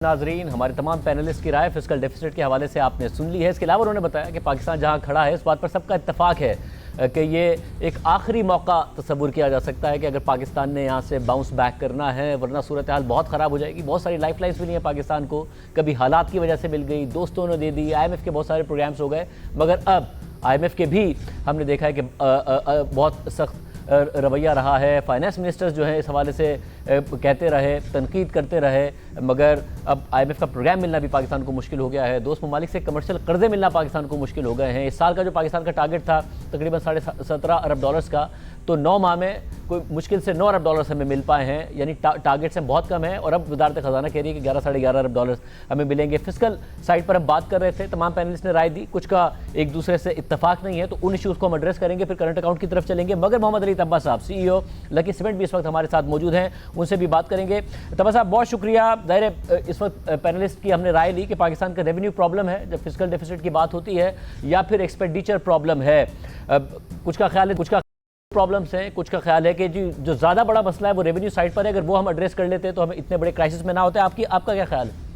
नाजरीन, हमारे तमाम पैनलिस्ट की राय फिस्कल डेफिसिट के हवाले से आपने सुन ली है। इसके अलावा उन्होंने बताया कि पाकिस्तान जहां खड़ा है इस बात पर सबका इत्तफाक है कि ये एक आखिरी मौका तस्वुर किया जा सकता है कि अगर पाकिस्तान ने यहाँ से बाउंस बैक करना है, वरना सूरत हाल बहुत ख़राब हो जाएगी। बहुत सारी लाइफ लाइन्स मिली हैं पाकिस्तान को, कभी हालात की वजह से मिल गई, दोस्तों ने दे दी, IMF के बहुत सारे प्रोग्राम्स हो गए, मगर अब IMF के भी हमने देखा है कि बहुत सख्त रवैया रहा है। फाइनेंस मिनिस्टर्स जो हैं इस हवाले से कहते रहे, तनकीद करते रहे, मगर अब IMF का प्रोग्राम मिलना भी पाकिस्तान को मुश्किल हो गया है। दोस्त ममालिक से कमर्शियल कर्जे मिलना पाकिस्तान को मुश्किल हो गए हैं। इस साल का जो पाकिस्तान का टारगेट था तकरीबन $17.5 अरब का, तो 9 माह में कोई मुश्किल से $9 अरब हमें मिल पाए हैं, यानी टारगेट से बहुत कम है। और अब वजारत ख़जाना कह रही है कि 11-11.5 अरब हमें मिलेंगे। फिस्कल साइड पर हम बात कर रहे थे, तमाम पैनलिस्ट ने राय दी, कुछ का एक दूसरे से इत्तफाक नहीं है, तो उन इशूज़ को हम एड्रेस करेंगे, फिर करंट अकाउंट की तरफ चलेंगे। मगर मोहम्मद अली तब्बा साहब CEO लकी सीमेंट भी इस वक्त हमारे साथ मौजूद हैं, उनसे भी बात करेंगे। तब्बा साहब बहुत शुक्रिया। ज़ाहिर है इस वक्त पैनलिस्ट की हमने राय ली कि पाकिस्तान का रेवेन्यू प्रॉब्लम है जब फिस्कल डेफिसिट की बात होती है, या फिर एक्सपेंडिचर प्रॉब्लम है। कुछ का ख्याल है, कुछ का प्रॉब्लम्स हैं, कुछ का ख्याल है कि जो ज़्यादा बड़ा मसला है वो रेवेन्यू साइड पर है, अगर वो हम एड्रेस कर लेते तो हमें इतने बड़े क्राइसिस में ना होते। आपका क्या ख्याल है?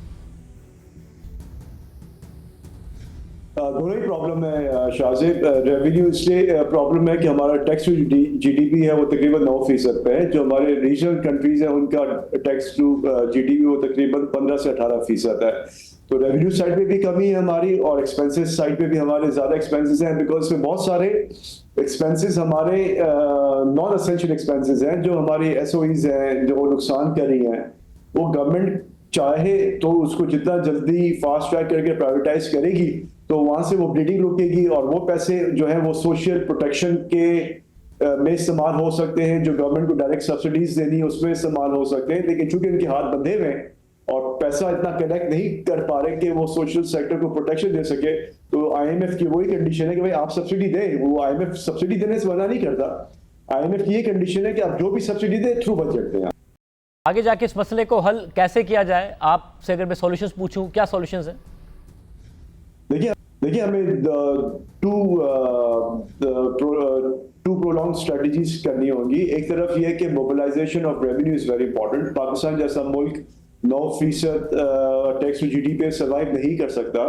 दोनों ही प्रॉब्लम है शाहजेब। रेवेन्यू इसलिए प्रॉब्लम है कि हमारा टैक्स टू GDP है वो तकरीबन 9% पे है। जो हमारे रीजनल कंट्रीज हैं उनका टैक्स टू GDP वो तकरीबन 15 से 18% है। तो रेवेन्यू साइड पे भी कमी है हमारी, और एक्सपेंसेस साइड पे भी हमारे ज्यादा एक्सपेंसेस हैं, बिकॉज में बहुत सारे एक्सपेंसेस हमारे नॉन एसेंशियल एक्सपेंसेस हैं, जो हमारी SOEs हैं जो नुकसान कर रही हैं। वो गवर्नमेंट चाहे तो उसको जितना जल्दी फास्ट ट्रैक करके प्राइवेटाइज करेगी तो वहां से वो ब्लीडिंग रुकेगी, और वो पैसे जो है वो सोशल प्रोटेक्शन के में इस्तेमाल हो सकते हैं, जो गवर्नमेंट को डायरेक्ट सब्सिडीज देनी है उसमें इस्तेमाल हो सकते हैं। लेकिन चूंकि उनके हाथ बंधे हुए हैं और पैसा इतना कनेक्ट नहीं कर पा रहे कि वो सोशल सेक्टर को प्रोटेक्शन दे सके, तो IMF की वही कंडीशन है कि भाई आप सब्सिडी दें। वो IMF सब्सिडी देने से मना नहीं करता, IMF की ये कंडीशन है कि आप जो भी सब्सिडी दे थ्रू बजट दें। आगे जाके इस मसले को हल कैसे किया जाए, आपसे अगर मैं सॉल्यूशंस पूछूं, क्या सॉल्यूशंस हैं? देखिए हमें टू प्रोलॉन्ग स्ट्रेटजीज करनी होंगी। एक तरफ ये है कि mobilisation of revenue is very important. Pakistan जैसा मुल्क 9% टैक्स टू GDP पे सर्वाइव नहीं कर सकता,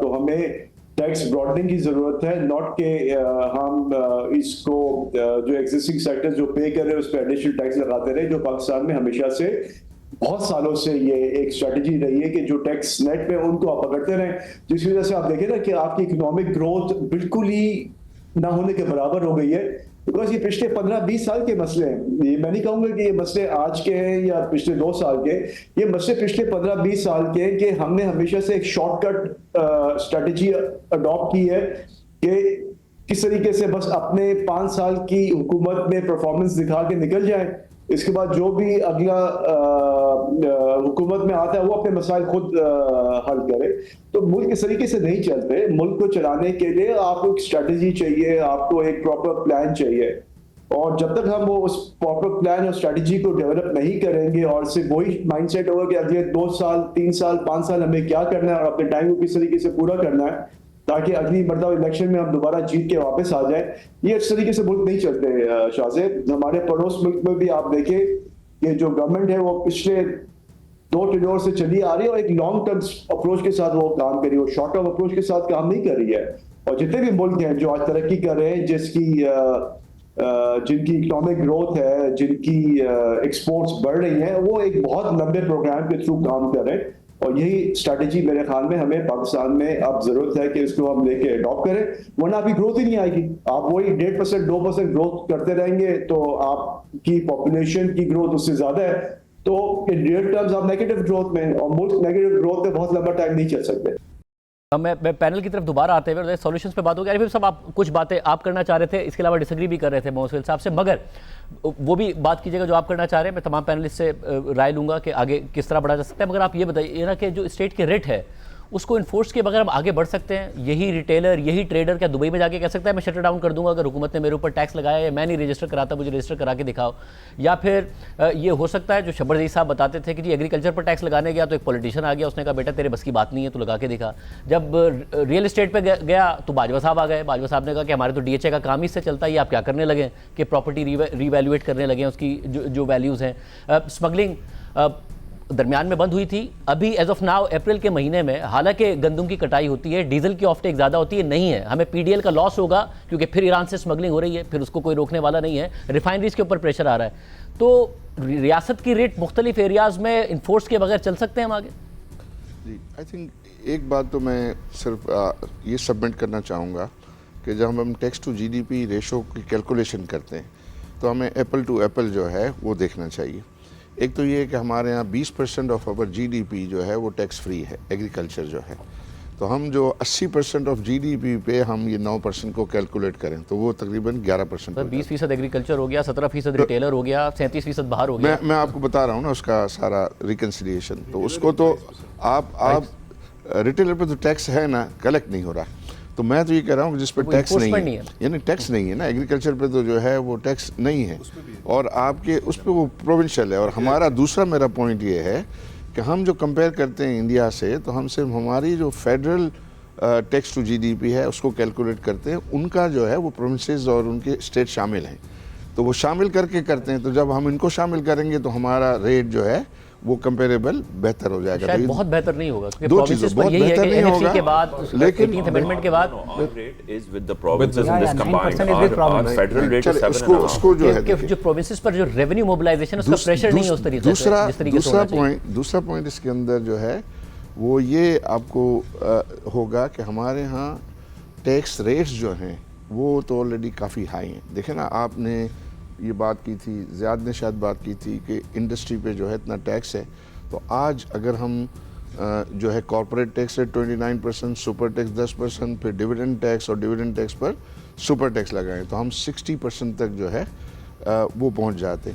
तो हमें टैक्स ब्रॉडनिंग की जरूरत है, नॉट के हम इसको जो एग्जिस्टिंग सेक्टर जो पे कर रहे हैं उस पर एडिशनल टैक्स लगाते रहे, जो पाकिस्तान में हमेशा से बहुत सालों से ये एक स्ट्रेटजी रही है कि जो टैक्स नेट पे उनको आप पकड़ते रहें, जिसकी वजह से आप देखें ना कि आपकी इकोनॉमिक ग्रोथ बिल्कुल ही ना होने के बराबर हो गई है। बिकॉज ये पिछले 15-20 साल के मसले हैं, ये मैं नहीं कहूंगा कि ये मसले आज के हैं या पिछले 2 साल के, ये मसले पिछले 15-20 साल के हैं कि हमने हमेशा से एक शॉर्टकट स्ट्रेटजी अडॉप्ट की है कि किस तरीके से बस अपने 5 साल की हुकूमत में परफॉर्मेंस दिखा के निकल जाए, इसके बाद जो भी अगला हुकूमत में आता है वो अपने मसाइल खुद हल करे। तो मुल्क इस तरीके से नहीं चलते। मुल्क को चलाने के लिए आपको एक स्ट्रेटजी चाहिए, आपको एक प्रॉपर प्लान चाहिए, और जब तक हम वो उस प्रॉपर प्लान और स्ट्रेटजी को डेवलप नहीं करेंगे और सिर्फ वही माइंडसेट होगा कि अगले 2 साल 3 साल 5 साल हमें क्या करना है और अपने टाइम को किस तरीके से पूरा करना है ताकि अगली मरतबा इलेक्शन में हम दोबारा जीत के वापस आ जाए, ये इस तरीके से मुल्क नहीं चलते शाहजेब। हमारे पड़ोस मुल्क में भी आप देखें कि जो गवर्नमेंट है वो पिछले 2 टेन्योर से चली आ रही है और एक लॉन्ग टर्म अप्रोच के साथ वो काम कर रही है, वो शॉर्ट टर्म अप्रोच के साथ काम नहीं कर रही है। और जितने भी मुल्क हैं जो आज तरक्की कर रहे हैं, जिनकी इकोनॉमिक ग्रोथ है, जिनकी एक्सपोर्ट्स बढ़ रही हैं, वो एक बहुत लंबे प्रोग्राम के थ्रू काम कर रहे हैं। और यही स्ट्रैटेजी मेरे ख्याल में हमें पाकिस्तान में अब जरूरत है कि इसको हम लेके अडॉप्ट करें, वरना अभी ग्रोथ ही नहीं आएगी। आप वही 1.5% 2% ग्रोथ करते रहेंगे तो आपकी पॉपुलेशन की ग्रोथ उससे ज्यादा है, तो इन रियल टर्म्स आप नेगेटिव ग्रोथ में, और मुल्क नेगेटिव ग्रोथ में बहुत लंबा टाइम नहीं चल सकते। मैं पैनल की तरफ दोबारा आते हुए सॉल्यूशंस पे बात हो गई। फिर सब आप कुछ बातें आप करना चाह रहे थे, इसके अलावा डिसएग्री भी कर रहे थे मोहसिन साहब से, मगर वो भी बात कीजिएगा जो आप करना चाह रहे हैं। मैं तमाम पैनलिस्ट से राय लूंगा कि आगे किस तरह बढ़ा जा सकता है, मगर आप ये बताइए ना कि जो स्टेट के रेट है उसको इन्फोर्स के बगैर हम आगे बढ़ सकते हैं? यही रिटेलर, यही ट्रेडर क्या दुबई में जाके कह सकता है मैं शटर डाउन कर दूंगा अगर हुकूमत ने मेरे ऊपर टैक्स लगाया या मैं नहीं रजिस्टर कराता, मुझे रजिस्टर करा के दिखाओ? या फिर ये हो सकता है जो शब्बर जई साहब बताते थे कि जी एग्रीकल्चर पर टैक्स लगाने गया तो एक पॉलिटिशियन आ गया, उसने कहा बेटा तेरे बस की बात नहीं है, तो लगा के दिखा। जब रियल इस्टेट पर गया तो बाजवा साहब आ गए, बाजवा साहब ने कहा कि हमारे तो DHA का काम ही इससे चलता है, ये आप क्या करने लगे कि प्रॉपर्टी रीवैल्यूएट करने लगे उसकी जो वैल्यूज़ हैं। स्मगलिंग दरमियान में बंद हुई थी, अभी एज ऑफ नाउ अप्रैल के महीने में हालांकि गंदम की कटाई होती है, डीजल की ऑफटेक ज़्यादा होती है, नहीं है, हमें पीडीएल का लॉस होगा क्योंकि फिर ईरान से स्मगलिंग हो रही है, फिर उसको कोई रोकने वाला नहीं है, रिफाइनरीज के ऊपर प्रेशर आ रहा है, तो रियासत की रेट मुख्तलिफ एरियाज में इन्फोर्स के बगैर चल सकते हैं हम आगे? जी, आई थिंक एक बात तो मैं सिर्फ ये सबमिट करना चाहूँगा कि जब हम टैक्स टू जीडीपी रेशो की कैलकुलेशन करते हैं तो हमें एप्पल टू एप्पल जो है वो देखना चाहिए। एक तो ये है कि हमारे यहाँ 20% ऑफ आवर जीडीपी जो है वो टैक्स फ्री है, एग्रीकल्चर जो है, तो हम जो 80% ऑफ जीडीपी पे हम ये 9% को कैलकुलेट करें तो वो तकरीबन 11%। 20% एग्रीकल्चर हो गया, 17% रिटेलर हो गया, 37% बाहर हो गया। मैं आपको बता रहा हूँ ना उसका सारा रिकन्सिलिएशन, तो उसको तो आप रिटेलर पे तो टैक्स है ना, कलेक्ट नहीं हो रहा, तो मैं तो ये कह रहा हूँ जिस पे टैक्स नहीं है, यानी टैक्स नहीं है ना, एग्रीकल्चर पे तो जो है वो टैक्स नहीं है, और आपके उस पे वो प्रोविंशियल है। और हमारा दूसरा मेरा पॉइंट ये है कि हम जो कंपेयर करते हैं इंडिया से, तो हम सिर्फ हमारी जो फेडरल टैक्स टू जीडीपी है उसको कैलकुलेट करते हैं, उनका जो है वो प्रोविंसेस और उनके स्टेट शामिल हैं, तो वो शामिल करके करते हैं, तो जब हम इनको शामिल करेंगे तो हमारा रेट जो है वो कंपेरेबल बेहतर हो जाएगा। शायद बहुत बेहतर नहीं होगा, दो चीज़ों बहुत बेहतर नहीं होगा, के बाद, लेकिन 18th अमेंडमेंट के बाद उसको जो है जो प्रोविंसेस पर जो रेवेन्यू मोबिलाइजेशन उसका प्रेशर नहीं है उस तरीके से। दूसरा पॉइंट इसके अंदर जो है वो ये आपको होगा कि हमारे यहाँ टैक्स रेट्स जो हैं वो तो ऑलरेडी काफ़ी हाई हैं। देखें ना, आपने ये बात की थी, ज़ियाद ने शायद बात की थी कि इंडस्ट्री पे जो है इतना टैक्स है, तो आज अगर हम जो है कॉर्पोरेट टैक्स है 29%, सुपर टैक्स 10%, फिर डिविडेंड टैक्स और डिविडेंड टैक्स पर सुपर टैक्स लगाएं तो हम 60% तक जो है वो पहुंच जाते।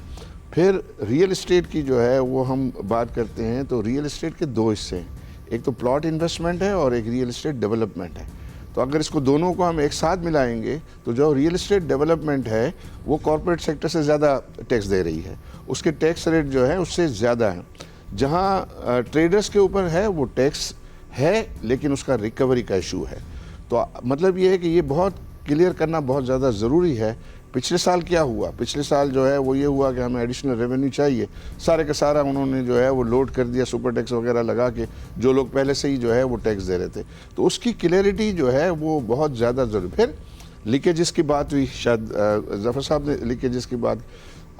फिर रियल इस्टेट की जो है वो हम बात करते हैं तो रियल इस्टेट के दो हिस्से हैं, एक तो प्लॉट इन्वेस्टमेंट है और एक रियल इस्टेट डेवलपमेंट है। तो अगर इसको दोनों को हम एक साथ मिलाएंगे तो जो रियल इस्टेट डेवलपमेंट है वो कॉर्पोरेट सेक्टर से ज़्यादा टैक्स दे रही है, उसके टैक्स रेट जो है उससे ज़्यादा है। जहाँ ट्रेडर्स के ऊपर है वो टैक्स है लेकिन उसका रिकवरी का इशू है। तो मतलब ये है कि ये बहुत क्लियर करना बहुत ज़्यादा ज़रूरी है। पिछले साल क्या हुआ, पिछले साल जो है वो ये हुआ कि हमें एडिशनल रेवेन्यू चाहिए, सारे का सारा उन्होंने जो है वो लोड कर दिया सुपर टैक्स वगैरह लगा के, जो लोग पहले से ही जो है वो टैक्स दे रहे थे, तो उसकी क्लियरिटी जो है वो बहुत ज़्यादा ज़रूरी। फिर लीकेजेस की बात हुई, शायद जफ़र साहब ने लीकेजेस की बात,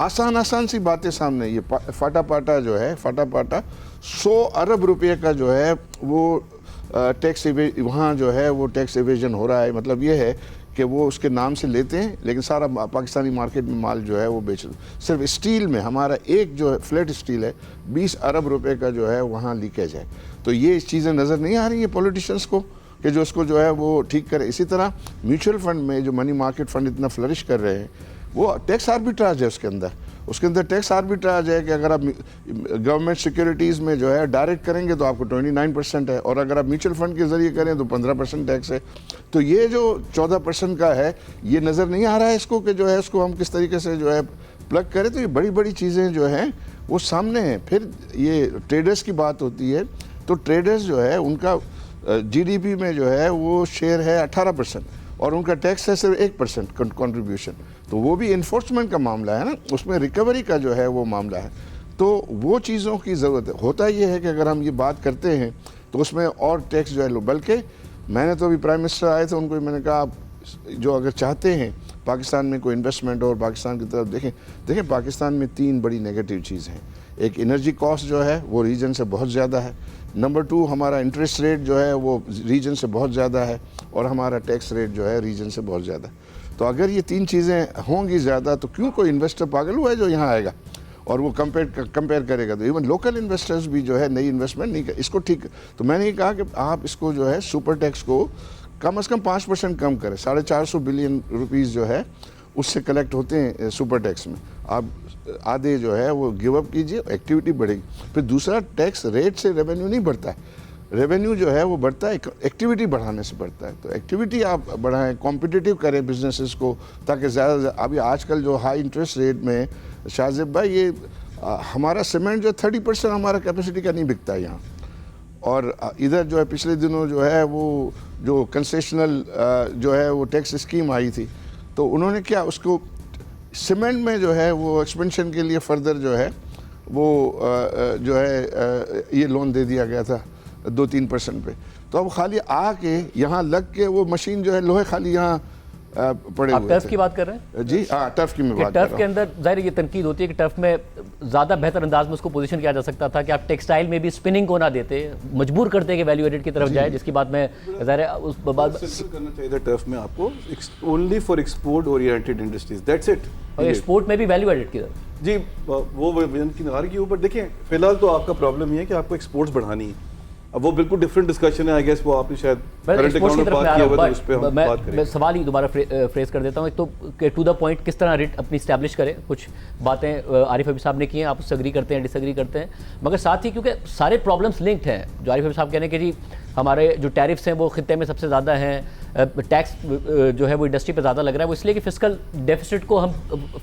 आसान सी बातें सामने, ये फाटा जो है, फाटा 100 अरब रुपये का जो है वो टैक्स वहाँ जो है वो टैक्स एवेजन हो रहा है। मतलब ये है कि वो उसके नाम से लेते हैं लेकिन सारा पाकिस्तानी मार्केट में माल जो है वो बेच रहे। सिर्फ स्टील में हमारा एक जो है फ्लैट स्टील है 20 अरब रुपए का जो है वहाँ लीकेज है। तो ये चीज़ें नज़र नहीं आ रही है पॉलिटिशियंस को कि जो इसको जो है वो ठीक करे। इसी तरह म्यूचुअल फंड में जो मनी मार्केट फंड इतना फ्लरिश कर रहे हैं वो टैक्स आर्बिट्राज है, उसके अंदर टैक्स आर्बिट्राज है कि अगर आप गवर्नमेंट सिक्योरिटीज़ में जो है डायरेक्ट करेंगे तो आपको 29% है, और अगर आप म्यूचुअल फंड के ज़रिए करें तो 15% टैक्स है। तो ये जो 14% का है ये नज़र नहीं आ रहा है इसको कि जो है इसको हम किस तरीके से जो है प्लग करें। तो ये बड़ी चीज़ें जो हैं वो सामने हैं। फिर ये ट्रेडर्स की बात होती है तो ट्रेडर्स जो है उनका जीडीपी में जो है वो शेयर है 18% और उनका टैक्स है सिर्फ 1% कंट्रीब्यूशन, तो वो भी इन्फोर्समेंट का मामला है ना, उसमें रिकवरी का जो है वो मामला है। तो वो चीज़ों की ज़रूरत है। होता ये है कि अगर हम ये बात करते हैं तो उसमें और टैक्स जो है लो, बल्कि मैंने तो अभी प्राइम मिनिस्टर आए थे उनको मैंने कहा आप जो अगर चाहते हैं पाकिस्तान में कोई इन्वेस्टमेंट और पाकिस्तान की तरफ देखें पाकिस्तान में 3 बड़ी नेगेटिव चीज़ हैं। एक एनर्जी कॉस्ट जो है वो रीजन से बहुत ज़्यादा है, नंबर 2 हमारा इंटरेस्ट रेट जो है वो रीजन से बहुत ज़्यादा है, और हमारा टैक्स रेट जो है रीजन से बहुत ज़्यादा। तो अगर ये 3 चीज़ें होंगी ज़्यादा तो क्यों कोई इन्वेस्टर पागल हुआ है जो यहाँ आएगा और वो कंपेयर करेगा। तो इवन लोकल इन्वेस्टर्स भी जो है नई इन्वेस्टमेंट नहीं कर इसको ठीक। तो मैंने ये कहा कि आप इसको जो है सुपर टैक्स को कम से कम 5% कम करें। 450 बिलियन रुपीज़ जो है उससे कलेक्ट होते हैं सुपर टैक्स में, आप आधे जो है वो गिव अप कीजिए, एक्टिविटी बढ़ेगी। फिर दूसरा, टैक्स रेट से रेवेन्यू नहीं बढ़ता है, रेवेन्यू जो है वो बढ़ता है एक्टिविटी बढ़ाने से बढ़ता है। तो एक्टिविटी आप बढ़ाएं, कॉम्पिटिटिव करें बिजनेसेस को, ताकि ज़्यादा अभी आजकल जो हाई इंटरेस्ट रेट में शाहजेब भाई ये हमारा सीमेंट जो 30% हमारा कैपेसिटी का नहीं बिकता है यहाँ, और इधर जो है पिछले दिनों जो है वो जो कंसेशनल जो है वो टैक्स स्कीम आई थी, तो उन्होंने क्या उसको सीमेंट में जो है वो एक्सपेंशन के लिए फर्दर जो है वो जो है ये लोन दे दिया गया था 2-3% पे। तो अब खाली आके यहाँ लग के वो मशीन जो है लोहे खाली यहाँ पड़े आप हुए टर्फ थे। की बात कर रहे हैं? जी हाँ, टर्फ की मैं कि बात कर टर्फ रहा के हूँ। अंदर जाहिर ये तनकीद होती है कि टर्फ में ज़्यादा बेहतर अंदाज में उसको पोजीशन किया जा सकता था कि आप टेक्सटाइल में भी स्पिनिंग को ना देते, मजबूर करते कि वैल्यू एडेड की तरफ जाए, जिसकी बात में जाहिर है उस बाद सिंपल करना चाहिए था टर्फ में आपको, only for export oriented industries, that's it. और एक्सपोर्ट में भी वैल्यू एडेड की तरफ। जी वो वजन की नगार के ऊपर देखें, फिलहाल तो आपका प्रॉब्लम ये है कि आपको एक्सपोर्ट्स बढ़ानी है। अब वो बिल्कुल डिफरेंट डिस्कशन है, आई गेस वो आपने शायद करंट एक्सपोर्ट्स अकाउंट की में तरफ बात मैं आ किया रहा हुआ, हूँ, तो उस पे हम बात मैं करेंगे। सवाल ही दोबारा फ्रेज कर देता हूँ। एक तो टू द पॉइंट किस तरह रेट अपनी स्टैब्लिश करें, कुछ बातें आरिफ हबीब साहब ने की हैं, आप उससे अग्री करते हैं डिसएग्री करते हैं, मगर साथ ही क्योंकि सारे प्रॉब्लम्स लिंक्ड हैं। जो आरिफ हबीब साहब कह रहे हैं कि जी हमारे जो टैरिफ्स हैं वो खित्ते में सबसे ज़्यादा हैं, टैक्स जो है वो इंडस्ट्री पे ज़्यादा लग रहा है, वो इसलिए कि फिस्कल डेफिसिट को हम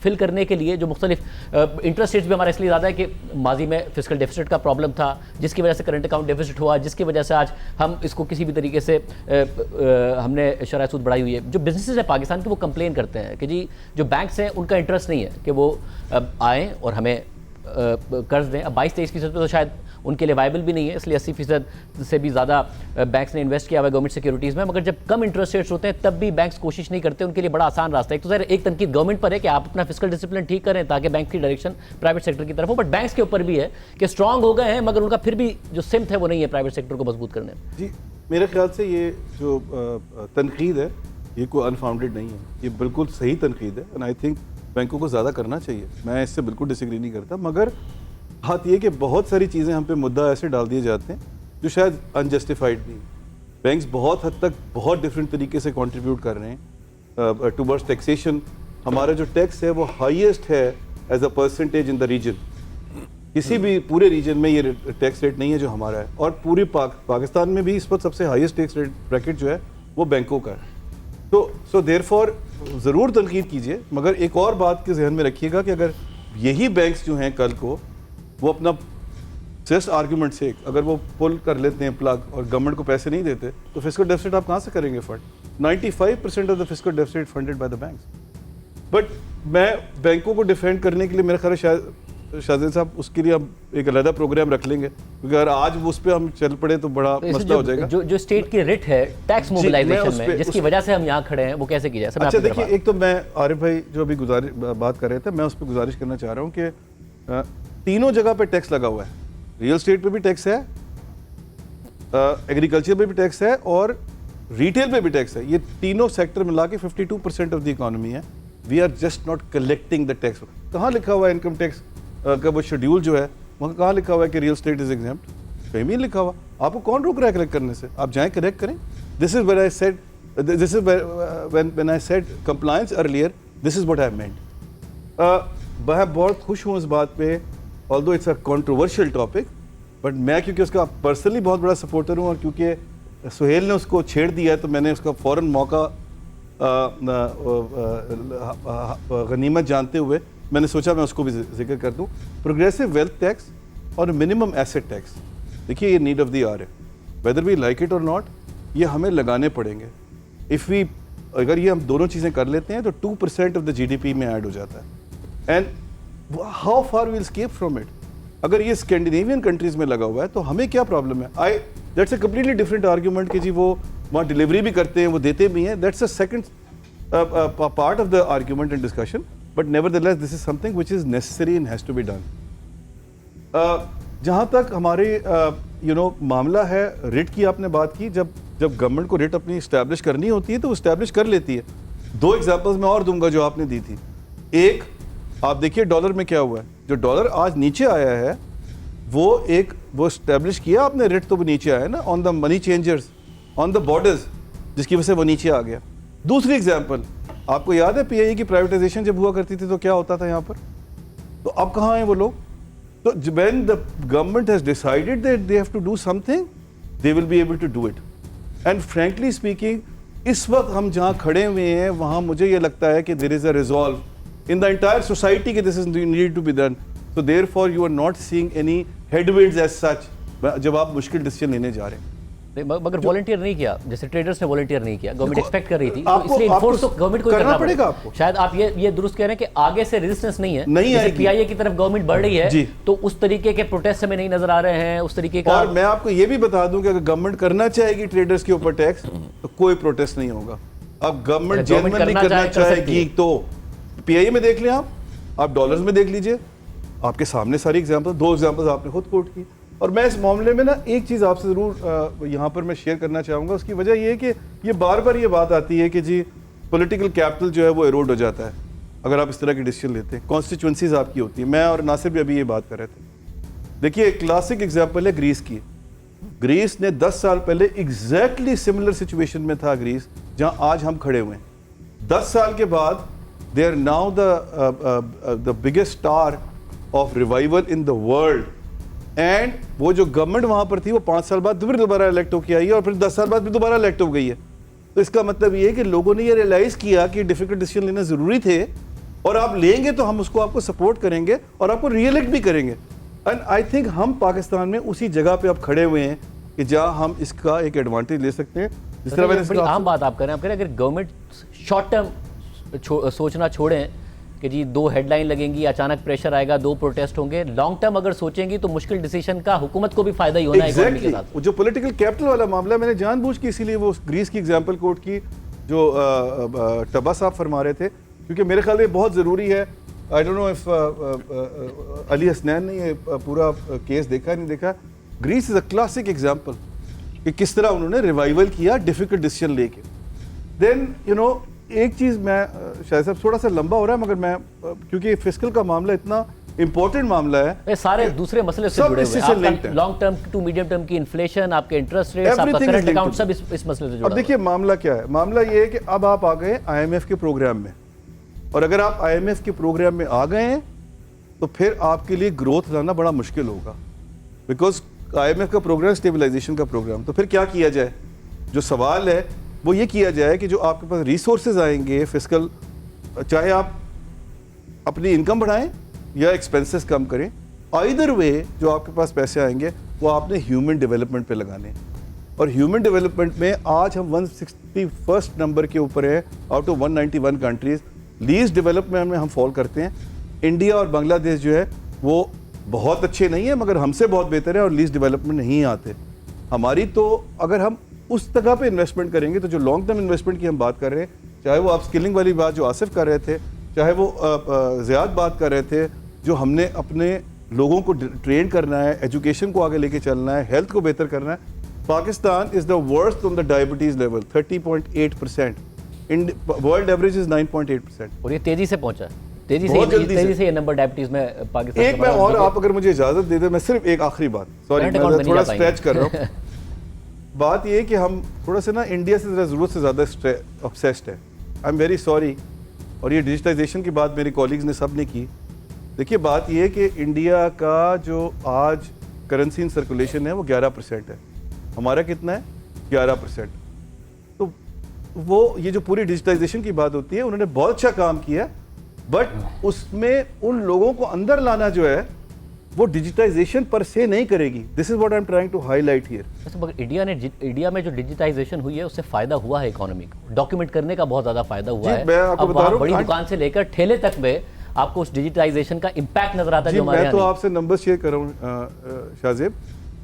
फिल करने के लिए जो मुख्तलिफ इंटरेस्ट रेट्स भी हमारा इसलिए ज़्यादा है कि माजी में फिस्कल डेफिसिट का प्रॉब्लम था, जिसकी वजह से करंट अकाउंट डेफिसिट हुआ, जिसकी वजह से आज हम इसको किसी भी तरीके से हमने शरह सूद बढ़ाई हुई है। जो बिजनेसेस है पाकिस्तान के वो कंप्लेन करते हैं कि जी जो बैंक्स हैं उनका इंटरेस्ट नहीं है कि वो आएँ और हमें कर्ज दें। अब 22-23% पे तो शायद उनके लिए वायबल भी नहीं है, इसलिए 80% से भी ज़्यादा बैंक्स ने इन्वेस्ट किया हुआ है गवर्नमेंट सिक्योरिटीज़ में। मगर जब कम इंटरेस्ट रेट्स होते हैं तब भी बैंक्स कोशिश नहीं करते, उनके लिए बड़ा आसान रास्ता है। एक तो सर एक तनकीद गवर्नमेंट पर है कि आप अपना फिस्कल डिसिप्लिन ठीक करें ताकि बैंक की डायरेक्शन प्राइवेट सेक्टर की तरफ हो, बट बैंक्स के ऊपर भी है कि स्ट्रॉन्ग हो गए हैं मगर उनका फिर भी जो सिमत है वो नहीं है प्राइवेट सेक्टर को मजबूत करने में। जी मेरे ख्याल से ये जो तनकीद है ये कोई अनफाउंडेड नहीं है, ये बिल्कुल सही तनकीद है, एंड आई थिंक बैंकों को ज़्यादा करना चाहिए, मैं इससे बिल्कुल डिसएग्री नहीं करता। मगर बात ये कि बहुत सारी चीज़ें हम पे मुद्दा ऐसे डाल दिए जाते हैं जो शायद अनजस्टिफाइड नहीं। बैंक्स बहुत हद तक बहुत डिफरेंट तरीके से कंट्रीब्यूट कर रहे हैं टुवर्ड्स टैक्सेशन। हमारा जो टैक्स है वो हाईएस्ट है as a percentage in the region, किसी भी पूरे रीजन में ये टैक्स रेट नहीं है जो हमारा है, और पूरे पाकिस्तान में भी इस वक्त सबसे हाईएस्ट टैक्स रेट ब्रैकेट जो है वो बैंकों का है। तो सो देयरफॉर ज़रूर तनकीद कीजिए, मगर एक और बात के जहन में रखिएगा कि अगर यही बैंक्स जो हैं कल को वो अपना जस्ट आर्ग्यूमेंट से अगर वो पुल कर लेते हैं प्लग और गवर्नमेंट को पैसे नहीं देते, तो फिस्कल डेफिसिट आप कहाँ से करेंगे fund? 95% of the fiscal deficit funded by the banks. But मैं बैंकों को डिफेंड करने के लिए मेरा ख्याल है शायद शाहजेद साहब उसके लिए हम एक अलग प्रोग्राम रख लेंगे, क्योंकि अगर आज उस पर हम चल पड़े तो बड़ा तो मसला हो जाएगा। जो स्टेट की रिट है टैक्स मोबिलाइजेशन में, जिसकी वजह से हम यहाँ खड़े हैं, वो कैसे की जाए? अच्छा देखिए, एक तो मैं आरिफ भाई जो अभी बात कर रहे थे, मैं उस पर गुजारिश करना चाह रहा हूँ कि तीनों जगह पे टैक्स लगा हुआ है। रियल स्टेट पे भी टैक्स है, एग्रीकल्चर पे भी टैक्स है और रिटेल पे भी टैक्स है। ये तीनों सेक्टर मिला के 52% ऑफ द इकोनॉमी है। We are just not collecting the tax. कहाँ लिखा हुआ है इनकम टैक्स का वो शेड्यूल जो है, वहाँ कहाँ लिखा हुआ है कि रियल स्टेट इज एग्जेम्प्ट? कहीं भी लिखा हुआ। आपको कौन रोक रहा है कलेक्ट करने से? आप जाएं कलेक्ट करें। This is when I said, this is when I said compliance earlier, this is what I meant. मैं बहुत खुश हूँ इस बात पे, although it's a controversial topic, but मैं क्योंकि उसका पर्सनली बहुत बड़ा सपोर्टर हूँ और क्योंकि सुहेल ने उसको छेड़ दिया है, तो मैंने उसका फ़ौरन मौका गनीमत जानते हुए मैंने सोचा मैं उसको भी जिक्र कर दूं। प्रोग्रेसिव वेल्थ टैक्स और मिनिमम एसेट टैक्स, देखिए ये नीड ऑफ द आवर है, वेदर वी लाइक इट और नॉट, ये हमें लगाने पड़ेंगे। इफ़ वी अगर ये हम दोनों चीज़ें कर लेते हैं तो 2% ऑफ द GDP में ऐड हो जाता है। And how far we'll escape from it? अगर ये स्कैंडिनेवियन कंट्रीज़ में लगा हुआ है तो हमें क्या प्रॉब्लम है? That's a completely different argument कि जी वो वहाँ डिलीवरी भी करते हैं, वो देते भी हैं। That's a second part of the argument and discussion, but nevertheless this is something which is necessary and has to be done. जहाँ तक हमारे मामला है रिट की, आपने बात की, जब गवर्नमेंट को रिट अपनी इस्टेब्लिश करनी होती है तो वो इस्टेब्लिश कर लेती है। दो एग्जांपल्स मैं और दूंगा जो आपने दी थी। एक, आप देखिए डॉलर में क्या हुआ है, जो डॉलर आज नीचे आया है वो इस्टेब्लिश किया आपने रिट, तो वो नीचे आया ना, on the money changers, on the borders, जिसकी वजह से वो नीचे आ गया। दूसरी एग्जांपल, आपको याद है PIE की प्राइवेटाइजेशन जब हुआ करती थी तो क्या होता था यहाँ पर? तो अब कहाँ हैं वो लोग? तो when the government has decided that they have to do something, they will be able to do it. And frankly speaking, इस वक्त हम जहाँ खड़े हुए हैं वहाँ मुझे ये लगता है कि there is a resolve in the entire society कि this is needed to be done. So therefore you are not seeing any headwinds as such जब आप मुश्किल डिसीजन लेने जा रहे हैं। मगर वॉलंटियर नहीं किया, जैसे ट्रेडर्स ने वॉलंटियर नहीं किया, गवर्नमेंट एक्सपेक्ट कर रही थी, तो आपको- इसलिए आपको इन्फोर्स तो गवर्नमेंट को ही करना पड़ेगा आपको। शायद आप ये दुरुस्त कह रहे हैं कि आगे से रेजिस्टेंस नहीं है, नहीं जैसे आएगी। पीआईए की तरफ गवर्नमेंट बढ़ रही जी। है, तो उस तरीके के प्रोटेस्ट हमें नहीं नजर आ रहे हैं, उस तरीके का। और मैं आपको ये भी बता दूं कि अगर गवर्नमेंट करना चाहेगी ट्रेडर्स के ऊपर टैक्स तो कोई प्रोटेस्ट नहीं होगा। अब गवर्नमेंट गवर्नमेंट जेन्युइनली करना करना चाहे, कर सकती चाहेगी है। तो पीआईए में देख लें, आप डॉलर्स में देख लीजिए, आपके सामने सारी एग्जांपल, 2 एग्जांपल्स आपने खुद कोट की। और मैं इस मामले में ना एक चीज़ आपसे ज़रूर यहाँ पर मैं शेयर करना चाहूँगा। उसकी वजह ये है कि ये बार बार ये बात आती है कि जी पॉलिटिकल कैपिटल जो है वो एरोड हो जाता है अगर आप इस तरह की डिसीजन लेते हैं, कॉन्स्टिट्यूंसीज आपकी होती है। मैं और नासिर भी अभी ये बात कर रहे थे। देखिए एक क्लासिक एग्जाम्पल है ग्रीस की। ग्रीस ने 10 साल पहले एग्जैक्टली सिमिलर सिचुएशन में था ग्रीस, जहाँ आज हम खड़े हुए हैं। 10 साल के बाद they are now the biggest star of revival in the world. And वो जो गवर्नमेंट वहां पर थी वो 5 साल बाद फिर दोबारा इलेक्ट होकर आई है और फिर 10 साल बाद भी दोबारा इलेक्ट हो गई है। तो इसका मतलब ये है कि लोगों ने ये रियलाइज किया कि डिफिकल्ट डिसीजन लेना जरूरी थे, और आप लेंगे तो हम उसको आपको सपोर्ट करेंगे और आपको रीइलेक्ट भी करेंगे। एंड आई थिंक हम पाकिस्तान में उसी जगह पे अब खड़े हुए हैं कि जहां हम इसका एक एडवांटेज ले सकते हैं। जिस तरह मैंने बड़ी आम बात आप करें, आप करें अगर गवर्नमेंट शॉर्ट टर्म सोचना छोड़ें कि जी 2 हेडलाइन लगेंगी, अचानक प्रेशर आएगा, 2 प्रोटेस्ट होंगे, लॉन्ग टर्म अगर सोचेंगी तो मुश्किल डिसीजन का हुकूमत को भी फायदा ही होना है इकोनॉमी के साथ। जो पॉलिटिकल कैपिटल वाला मामला मैंने जानबूझ के इसीलिए वो ग्रीस की एग्जांपल कोट की जो टब्बा साहब फरमा रहे थे, क्योंकि मेरे ख्याल में बहुत ज़रूरी है। I don't know if Ali Hasnain ने ये पूरा केस देखा नहीं देखा। Greece is a classic example कि किस तरह उन्होंने रिवाइवल किया डिफिकल्ट डिसीजन लेके। देन यू नो एक चीज़ मैं शायद साहब थोड़ा सा लंबा हो रहा है मगर मैं क्योंकि फिस्कल का मामला इतना इंपॉर्टेंट मामला है, ये सारे दूसरे मसले से सब जुड़े इससे हुए हैं। linked आपका है। Long term to medium term की इन्फ्लेशन, आपके इंटरेस्ट रेट्स, आपका Everything is current linked account to सब इस मसले से जुड़ा अब हुआ है। देखिए मामला क्या है। मामला ये है कि अब आप आ गए आईएमएफ के प्रोग्राम में, और अगर आप आईएमएफ के प्रोग्राम में आ गए हैं तो फिर आपके लिए ग्रोथ लाना बड़ा मुश्किल होगा, बिकॉज आईएमएफ का प्रोग्राम स्टेबलाइजेशन का प्रोग्राम। तो फिर क्या किया जाए? जो सवाल है वो ये किया जाए कि जो आपके पास रिसोर्सेज आएंगे फिस्कल, चाहे आप अपनी इनकम बढ़ाएं या एक्सपेंसेस कम करें, आइदर वे जो आपके पास पैसे आएंगे वो आपने ह्यूमन डेवलपमेंट पे लगाने हैं। और ह्यूमन डेवलपमेंट में आज हम 161st नंबर के ऊपर है out of 191 countries. Least development में हम फॉल करते हैं। इंडिया और बांग्लादेश जो है वो बहुत अच्छे नहीं है मगर हमसे बहुत बेहतर है और लीस्ट डेवलपमेंट नहीं आते हमारी। तो अगर हम उस जगह पे इन्वेस्टमेंट करेंगे तो जो लॉन्ग टर्म इन्वेस्टमेंट की हम बात कर रहे हैं, चाहे वो आप स्किलिंग वाली बात जो आसिफ कर रहे थे, चाहे वो ज़ियाद बात कर रहे थे, जो हमने अपने लोगों को ट्रेन करना है, एजुकेशन को आगे लेके चलना है, हेल्थ को बेहतर करना है। Pakistan is the worst on the diabetes level 30.8%, in world average is 9.8%। और ये तेजी से पहुंचा है, तेजी बहुत जल्दी से से। ये नंबर डायबिटीज में पाकिस्तान एक मैं और आप अगर मुझे इजाज़त दे दे, मैं सिर्फ एक आखिरी बात, सॉरी Current account मैं में थोड़ा नहीं जा स्ट्रेच कर रहा हूँ। बात ये है कि हम थोड़ा सा ना इंडिया से ज़रूरत से ज़्यादा ऑब्सेस्ड है। I am very sorry. और ये डिजिटाइजेशन की बात मेरे कॉलीग्स ने सब ने की। देखिए बात ये है कि इंडिया का जो आज करेंसी इन सर्कुलेशन है वो 11% है, हमारा कितना है 11%। तो वो ये जो पूरी डिजिटाइजेशन की बात होती है, उन्होंने बहुत अच्छा काम किया, बट उसमें उन लोगों को अंदर लाना जो है वो डिजिटाइजेशन पर से नहीं करेगी। This is what I am trying to highlight here. वैसे मगर इंडिया में जो डिजिटाइजेशन हुई है उससे फायदा हुआ है इकोनॉमी को, डॉक्यूमेंट करने का बहुत ज्यादा फायदा हुआ जी, है। मैं आपको अब बता रहा वहाँ हूँ, बड़ी दुकान से लेकर ठेले तक में आपको उस डिजिटाइजेशन का इम्पैक्ट नजर आता है जी, जो हमारे मैं यहाँ तो नहीं। आपसे नंबर शेयर कर रहा हूँ शाहजेब।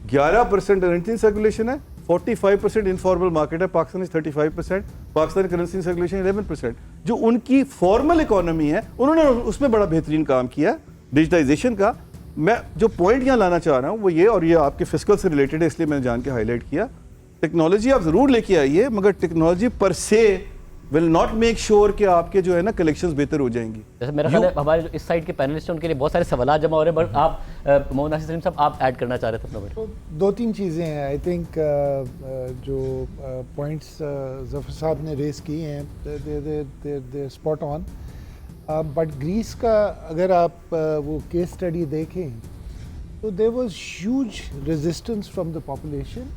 11% करेंसी सर्कुलेशन है, 45% इनफॉर्मल मार्केट है, Pakistan is 35%, Pakistan currency circulation 11%। जो उनकी फॉर्मल इकोनॉमी है उन्होंने उसमें बड़ा बेहतरीन काम किया डिजिटाइजेशन का। मैं जो पॉइंट यहाँ लाना चाह रहा हूँ वो ये, और ये आपके फिस्कल से रिलेटेड है इसलिए मैंने जान के हाईलाइट किया, टेक्नोलॉजी आप ज़रूर लेके आइए मगर टेक्नोलॉजी पर से विल नॉट मेक श्योर कि आपके जो है ना कलेक्शंस बेहतर हो जाएंगी। जैसे मेरा ख्याल है हमारे जो इस साइड के पैनलिस्ट हैं उनके लिए बहुत सारे सवाल जमा हो रहे हैं, बट आप मोहम्मद नासिर सलीम साहब आप ऐड करना चाह रहे थे अपना तो 2-3 चीज़ें हैं। आई थिंक जो पॉइंट्स जफ़र साहब ने रेस किए हैं they spot on. But Greece का अगर आप वो केस स्टडी देखें तो there was huge resistance from the population.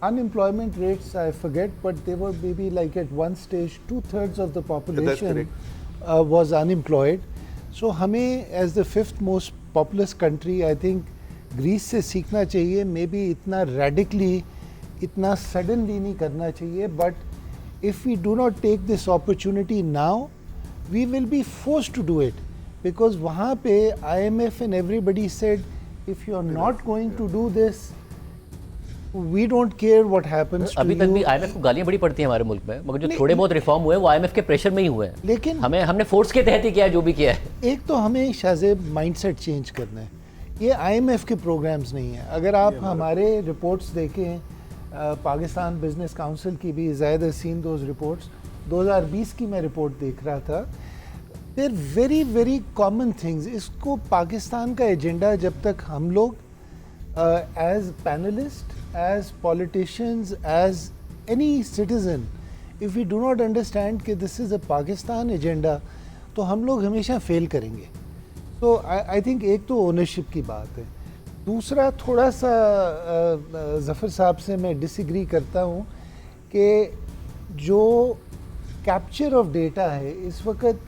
Unemployment rates, I forget, but they were maybe like at one stage 2/3 of the population was unemployed. So हमें as the 5th most populous country, I think Greece से सीखना चाहिए maybe इतना radically इतना suddenly नहीं करना चाहिए, but if we do not take this opportunity now we will be forced to do it, because वहाँ पे IMF and everybody said if you are not going to do this we don't care what happens to अभी तक भी you. IMF को गालियां बड़ी पड़ती हैं हमारे मुल्क में, मगर जो थोड़े बहुत रिफॉर्म हुए वो IMF के प्रेशर में ही हुए हैं। लेकिन हमने फोर्स के तहत ही किया है जो भी किया है। एक तो हमें शाज़ेब माइंडसेट चेंज करना है, ये IMF के प्रोग्राम्स नहीं है। अगर आप हमारे रिपोर्ट्स देखें, पाकिस्तान बिजनेस काउंसिल की भी ज़ायद हसीन दोज रिपोर्ट्स 2020 की मैं रिपोर्ट देख रहा था, there very very common things. इसको पाकिस्तान का एजेंडा जब तक हम लोग as panelist, as politicians, as any citizen, if we do not understand कि this is a Pakistan agenda, तो हम लोग हमेशा फेल करेंगे। तो आई थिंक एक तो ओनरशिप की बात है। दूसरा, थोड़ा सा ज़फ़र साहब से मैं डिसएग्री करता हूँ कि जो कैप्चर ऑफ डेटा है इस वक्त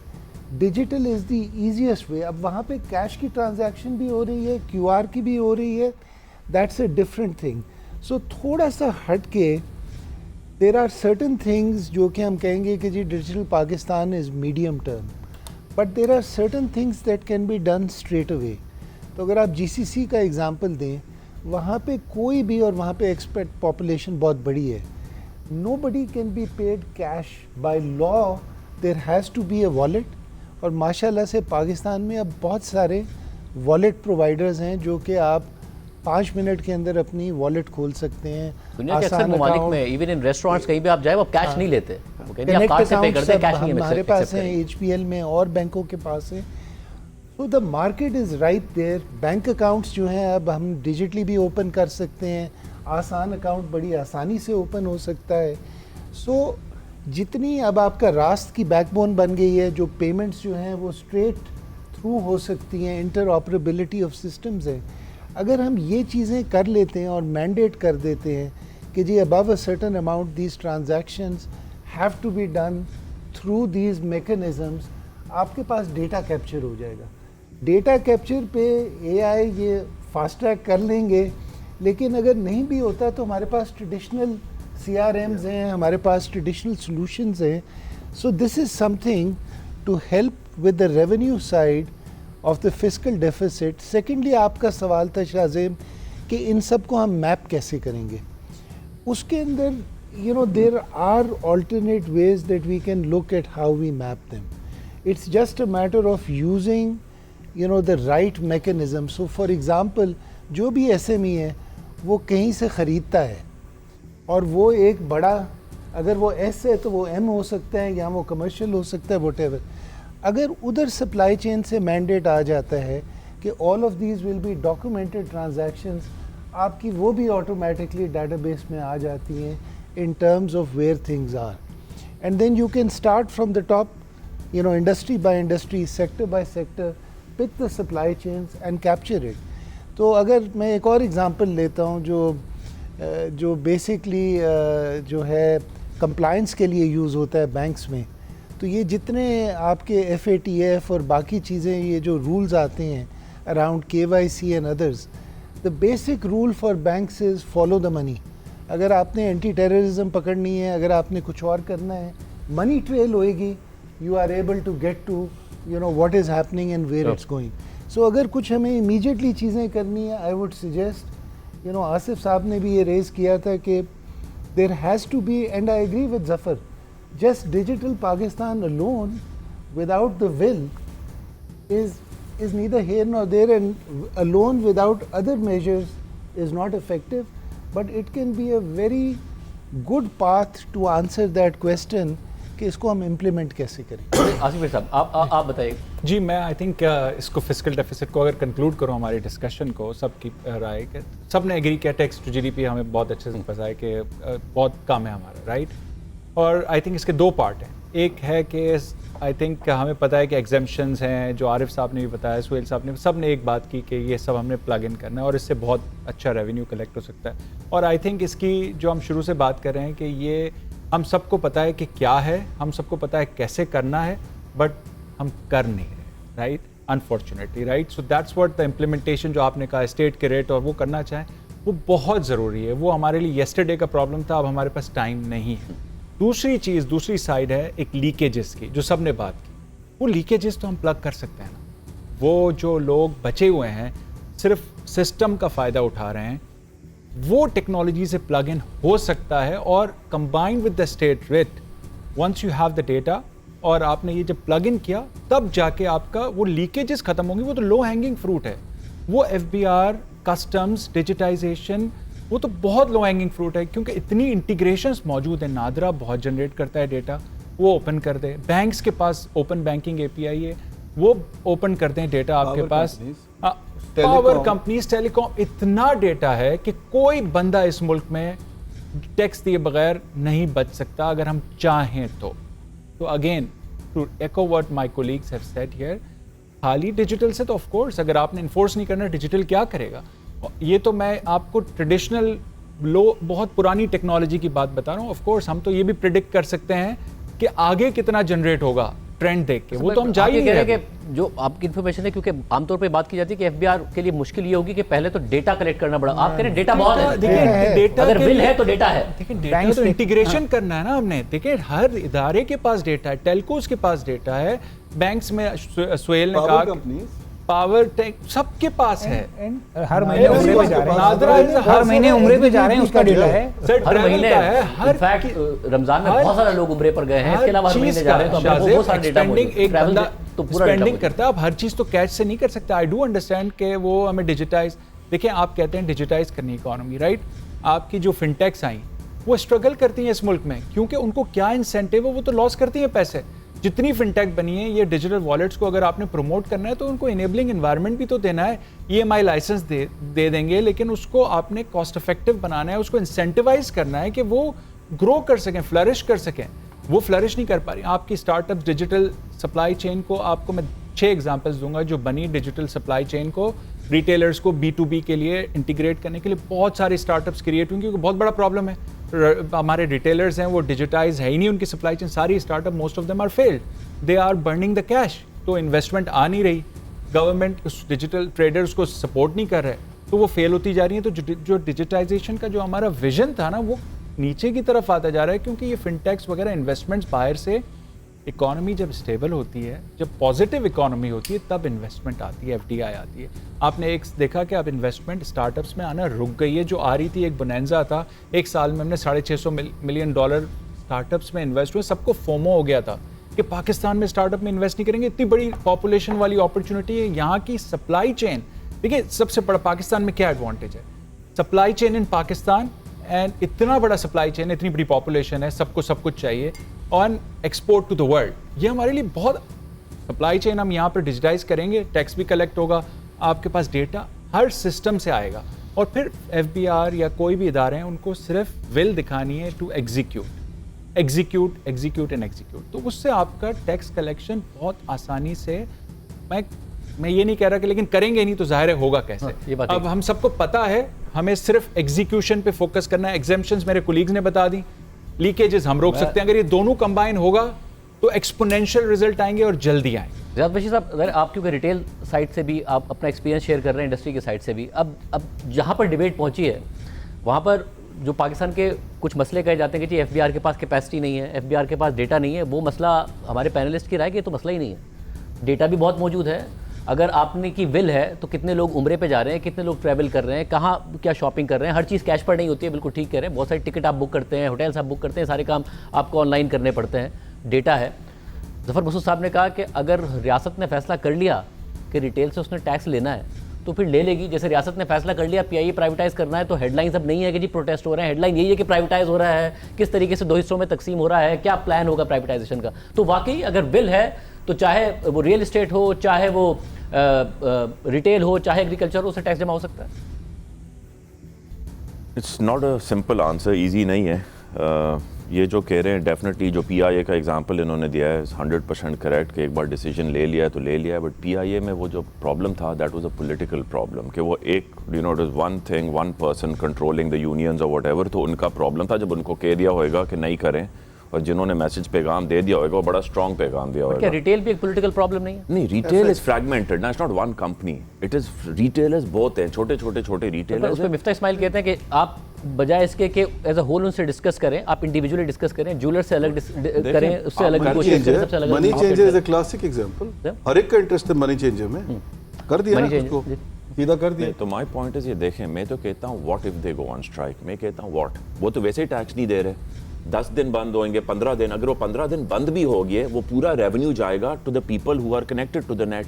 डिजिटल इज़ द ईजीएस्ट वे। अब वहाँ पे कैश की ट्रांजैक्शन भी हो रही है, QR की भी हो रही है, दैट्स अ डिफरेंट थिंग। सो थोड़ा सा हट के देर आर सर्टन थिंग्स जो कि हम कहेंगे कि जी digital Pakistan is medium term, but there are certain things that can be done straight away. तो अगर आप GCC का एग्जांपल दें, वहाँ पे कोई भी, और वहाँ पे एक्सपेट पॉपुलेशन बहुत बड़ी है, nobody can be paid cash by law, there has to be a wallet। और माशाल्लाह से पाकिस्तान में अब बहुत सारे वॉलेट प्रोवाइडर्स हैं जो कि आप 5 मिनट के अंदर अपनी वॉलेट खोल सकते हैं। दुनिया के अक्सर ममालिक में इवन इन रेस्टोरेंट्स कहीं भी आप जाए वो कैश नहीं लेते, वो कहते हैं आप कनेक्ट कार्ड से पे कर दें, अकाउंट कैश नहीं हमारे accept पास हैं, करेंगे। HPL में और बैंकों के पास है। तो the market is right there. Bank accounts जो हैं अब हम डिजिटली भी ओपन कर सकते हैं, आसान अकाउंट बड़ी आसानी से ओपन हो सकता है। सो जितनी अब आपका रास्त की बैकबोन बन गई है, जो पेमेंट्स जो हैं वो स्ट्रेट थ्रू हो सकती हैं, इंटरऑपरेबिलिटी ऑफ सिस्टम्स है। अगर हम ये चीज़ें कर लेते हैं और मैंडेट कर देते हैं कि जी above a certain amount these transactions have to be done through these mechanisms, आपके पास डेटा कैप्चर हो जाएगा। डेटा कैप्चर पे AI ये फास्ट ट्रैक कर लेंगे, लेकिन अगर नहीं भी होता तो हमारे पास ट्रेडिशनल CRMs हैं, हमारे पास ट्रेडिशनल सॉल्यूशंस हैं। So this is something to help with the revenue side of the fiscal deficit. Secondly, आपका सवाल था शाज़ेब कि इन सब को हम मैप कैसे करेंगे। उसके अंदर you know there are alternate ways that we can look at how we map them. It's just a matter of using the right mechanism. So for example, जो भी SME है वो कहीं से ख़रीदता है और वो एक बड़ा, अगर वो S है तो वो M हो सकता है या वो कमर्शियल हो सकता है, whatever। अगर उधर सप्लाई चेन से मैंडेट आ जाता है कि all of these will be documented transactions, आपकी वो भी ऑटोमेटिकली डेटाबेस में आ जाती हैं in terms of where things are, and then you can start from the top, industry by industry, sector by sector, pick the supply chains and capture it. तो अगर मैं एक और एग्जांपल लेता हूँ जो बेसिकली जो है कंप्लायंस के लिए यूज़ होता है बैंक्स में, तो ये जितने आपके FATF और बाकी चीज़ें, ये जो रूल्स आते हैं around KYC and others, the basic rule for banks is follow the money. अगर आपने एंटी टेररिज्म पकड़नी है, अगर आपने कुछ और करना है, मनी ट्रेल होएगी, you are able to get to what is happening and where it's going. So अगर कुछ हमें इमीडिएटली चीज़ें करनी है, आई वुड सजेस्ट, आसिफ साहब ने भी ये रेज़ किया था कि there has to be, and I agree with Zafar, just digital Pakistan alone without the will is neither here nor there, and alone without other measures is not effective. But it can be a very good path to answer that question कि इसको हम implement कैसे करें। आसिफ साहब आप बताइए। जी, मैं I think इसको फिस्कल डेफिसिट को अगर कंक्लूड करूँ हमारी डिस्कशन को, सबकी राय के सब ने एग्री किया टैक्स टू GDP हमें बहुत अच्छे से पता है कि बहुत कम है हमारा, राइट। और आई थिंक इसके दो पार्ट हैं। एक है कि आई थिंक हमें पता है कि एग्जेम्पशंस हैं, जो आरिफ साहब ने भी बताया, सुहेल साहब ने, सब ने एक बात की कि ये सब हमने प्लग इन करना है और इससे बहुत अच्छा रेवेन्यू कलेक्ट हो सकता है। और आई थिंक इसकी जो हम शुरू से बात कर रहे हैं कि ये हम सबको पता है कि क्या है, हम सबको पता है कैसे करना है, बट हम कर नहीं रहे, right, unfortunately, right. So that's what the implementation जो आपने कहा स्टेट के रेट और वो करना चाहें, वो बहुत ज़रूरी है। वो हमारे लिए येस्टरडे का प्रॉब्लम था, अब हमारे पास टाइम नहीं है। दूसरी चीज़, दूसरी साइड है एक लीकेजेस की, जो सब ने बात की। वो लीकेजेस तो हम प्लग कर सकते हैं ना। वो जो लोग बचे हुए हैं सिर्फ सिस्टम का फ़ायदा उठा रहे हैं, वो टेक्नोलॉजी से प्लग इन हो सकता है। और combined with the state rate, once you have the data और आपने ये जब प्लग इन किया, तब जाके आपका वो लीकेजेस खत्म होंगी। वो तो लो हैंगिंग फ्रूट है। वो FBR, कस्टम्स, डिजिटाइजेशन, वो तो बहुत लो हैंगिंग फ्रूट है, क्योंकि इतनी इंटीग्रेशंस मौजूद है। नादरा बहुत जनरेट करता है डेटा, वो ओपन कर दे। बैंक्स के पास ओपन बैंकिंग API है, वो ओपन करते हैं डेटा आपके पास। पावर कंपनीज, टेलीकॉम, इतना डेटा है कि कोई बंदा इस मुल्क में टैक्स दिए बगैर नहीं बच सकता अगर हम चाहें तो again to echo what my colleagues have said here, खाली डिजिटल से तो ऑफ कोर्स अगर आपने इन्फोर्स नहीं करना, डिजिटल क्या करेगा? ये तो मैं आपको ट्रेडिशनल बहुत पुरानी टेक्नोलॉजी की बात बता रहा हूँ। ऑफ कोर्स हम तो ये भी प्रिडिक्ट कर सकते हैं कि आगे कितना जनरेट होगा ट्रेंड देख के, वो तो हम जा ही नहीं रहे कि जो आपकी इन्फॉर्मेशन है, क्योंकि आमतौर पे बात की जाती है कि FBR के लिए मुश्किल ये होगी कि पहले तो डेटा कलेक्ट करना पड़ा। आप कह रहे हैं डेटा बहुत है, देखिए डेटा अगर बिल है तो डेटा है। देखिए डेटा तो इंटीग्रेशन करना है ना हमने। देखिए हर इदारे के पास डेटा है, टेलकोस के पास डेटा है, बैंक्स में सुहेल ने कहा, पावर टेक सबके पास है। हर महीने उम्रे पे जा रहे हैं, हर महीने उम्रे पे जा रहे हैं, उसका डेटा है सर। हर महीने है, हर इनफैक्ट रमजान में बहुत सारे लोग उम्रे पर गए हैं, इसके अलावा हर महीने जा रहे हैं, तो वो सारा डेटा मौजूद है। एक बंदा तो पूरा स्पेंडिंग करता है। अब हर चीज तो कैश से नहीं कर सकता। आई डू अंडरस्टैंड कि वो हमें डिजिटाइज, देखिए आप कहते हैं डिजिटाइज करनी इकोनॉमी, राइट? आपकी जो फिनटेक्स आई वो स्ट्रगल करती हैं इस मुल्क में, क्योंकि उनको क्या इंसेंटिव है, वो तो लॉस करती हैं पैसे। जितनी फिनटेक बनी है, ये डिजिटल वॉलेट्स को अगर आपने प्रमोट करना है तो उनको इनेबलिंग एनवायरनमेंट भी तो देना है। EMI लाइसेंस दे देंगे, लेकिन उसको आपने कॉस्ट इफेक्टिव बनाना है, उसको इंसेंटिवाइज करना है कि वो ग्रो कर सकें, फ्लरिश कर सकें। वो फ्लरिश नहीं कर पा रही। आपकी स्टार्टअप डिजिटल सप्लाई चेन को, आपको मैं 6 एग्जांपल्स दूंगा जो बनी डिजिटल सप्लाई चेन को रिटेलर्स को B2B के लिए इंटीग्रेट करने के लिए। बहुत सारे स्टार्टअप्स क्रिएट हुए, क्योंकि बहुत बड़ा प्रॉब्लम है। हमारे रिटेलर्स हैं वो डिजिटाइज है ही नहीं, उनकी सप्लाई चेन सारी startup, most of them are failed, they are burning the cash. तो इन्वेस्टमेंट आ नहीं रही, गवर्नमेंट उस डिजिटल ट्रेडर्स को सपोर्ट नहीं कर रहे, तो वो फेल होती जा रही है। तो जो डिजिटाइजेशन का जो हमारा विजन था ना, वो नीचे की तरफ आता जा रहा है, क्योंकि ये फिनटेक्स वगैरह इन्वेस्टमेंट्स बाहर से। इकोनॉमी जब स्टेबल होती है, जब पॉजिटिव इकोनॉमी होती है, तब इन्वेस्टमेंट आती है, FDI आती है। आपने एक देखा कि अब इन्वेस्टमेंट स्टार्टअप्स में आना रुक गई है। जो आ रही थी, एक बोनेंजा था, एक साल में हमने $650 मिलियन स्टार्टअप्स में इन्वेस्ट हुए। सबको फोमो हो गया था कि पाकिस्तान में स्टार्टअप में इन्वेस्ट नहीं करेंगे, इतनी बड़ी पॉपुलेशन वाली अपॉर्चुनिटी है। यहाँ की सप्लाई चेन, देखिए सबसे बड़ा पाकिस्तान में क्या एडवांटेज है, supply chain in Pakistan, and इतना बड़ा सप्लाई चेन, इतनी बड़ी पॉपुलेशन है, सबको सब कुछ चाहिए, on export to the world. ये हमारे लिए बहुत, सप्लाई चेन हम यहाँ पर डिजिटाइज करेंगे, टैक्स भी कलेक्ट होगा, आपके पास डेटा हर सिस्टम से आएगा, और फिर FBR या कोई भी इदारे हैं, उनको सिर्फ विल दिखानी है टू एग्जीक्यूट एंड एग्जीक्यूट। तो उससे आपका टैक्स कलेक्शन बहुत आसानी से, मैं ये नहीं कह रहा कि, लेकिन करेंगे नहीं तो जाहिर है होगा कैसे। ये बात अब हम सबको पता है, हमें सिर्फ एग्जीक्यूशन पे फोकस करना है। एग्जेम्पशंस मेरे कोलीग्स ने बता दी, लीकेजेस हम रोक सकते हैं। अगर ये दोनों कंबाइन होगा तो एक्सपोनेंशियल रिजल्ट आएंगे और जल्दी आएंगे। ज़ियाद बशीर साहब, अगर आप क्योंकि रिटेल साइड से भी आप अपना एक्सपीरियंस शेयर कर रहे हैं, इंडस्ट्री की साइड से भी, अब जहाँ पर डिबेट पहुंची है, वहाँ पर जो पाकिस्तान के कुछ मसले कहे जाते हैं कि जी FBR के पास कैपेसिटी नहीं है, FBR के पास डेटा नहीं है, वो मसला हमारे पैनलिस्ट की राय कि तो मसला ही नहीं है। डेटा भी बहुत मौजूद है। अगर आपने की विल है तो कितने लोग उम्रे पे जा रहे हैं, कितने लोग ट्रैवल कर रहे हैं, कहाँ क्या शॉपिंग कर रहे हैं, हर चीज़ कैश पर नहीं होती है, बिल्कुल ठीक कह रहे हैं। बहुत सारी टिकट आप बुक करते हैं, होटल्स आप बुक करते हैं, सारे काम आपको ऑनलाइन करने पड़ते हैं, डेटा है। ज़फ़र मसूद साहब ने कहा कि अगर रियासत ने फैसला कर लिया कि रिटेल से उसने टैक्स लेना है तो फिर ले लेगी। जैसे रियासत ने फैसला कर लिया PIA प्राइवेटाइज करना है, तो हेडलाइंस अब नहीं है कि जी प्रोटेस्ट हो रहे हैं, हेडलाइन यही है कि प्राइवेटाइज हो रहा है, किस तरीके से 2 हिस्सों में तकसीम हो रहा है, क्या प्लान होगा प्राइवेटाइजेशन का। तो वाकई अगर बिल है तो चाहे वो रियल इस्टेट हो, चाहे वो रिटेल हो, चाहे एग्रीकल्चर हो, उसे टैक्स जमा हो सकता है। It's not a simple answer, easy नहीं है। ये जो कह रहे हैं, डेफिनेटली जो PIA का एग्जांपल इन्होंने दिया है 100% करेक्ट कि एक बार डिसीजन ले लिया है तो ले लिया है। बट PIA में वो जो प्रॉब्लम था, that was a political problem, कि वो एक it is one thing, one person controlling the unions और व्हाटएवर, तो उनका प्रॉब्लम था। जब उनको कह दिया होएगा कि नहीं करें, और जिन्होंने मैसेज पैगाम दे दिया होगा वो बड़ा स्ट्रॉन्ग पैगाम दिया क्या होगा। रिटेल भी एक पॉलिटिकल प्रॉब्लम नहीं है? नहीं, रिटेल इज फ्रैगमेंटेड ना, it's not one company, it is retailers बहुत हैं, छोटे उस रिटेलर्स पर मिफ्ता इस्माइल कहते हैं कि आप बजाय इसके कि एज अ होल उनसे डिस्कस करें, आप इंडिविजुअली डिस्कस करें, ज्वेलर से अलग करें, उससे अलग कोशिश करें, सबसे अलग money changer is a classic example. हर एक का इंटरेस्ट है मनी चेंजर में, कर दिया ना उसको, सीधा कर दिया। तो माय पॉइंट इज ये देखें, मैं तो कहता हूँ what if they go on strike, मैं कहता हूँ व्हाट, वो तो वैसे ही टैक्स नहीं दे रहे, 10 दिन बंद होंगे, 15 दिन, अगर वो 15 दिन बंद भी हो गए, वो पूरा रेवेन्यू जाएगा to the people who are connected to the net,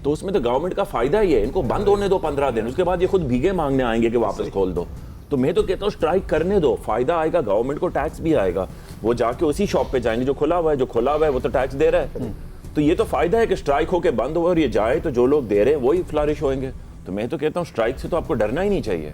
तो उसमें तो गवर्नमेंट का फायदा ही है। इनको बंद होने दो 15 दिन, उसके बाद ये खुद भीगे मांगने आएंगे कि वापस खोल दो। तो मैं तो कहता हूँ स्ट्राइक करने दो, फायदा आएगा, गवर्नमेंट को टैक्स भी आएगा, वो जाके उसी शॉप पे जाएंगे जो खुला हुआ है, जो खुला हुआ है वो तो टैक्स दे रहा है। तो ये तो फायदा है कि स्ट्राइक होके बंद हो और ये जाए, तो जो लोग दे रहे हैं वही फ्लरिश होंगे। तो मैं तो कहता हूँ स्ट्राइक से तो आपको डरना ही नहीं चाहिए,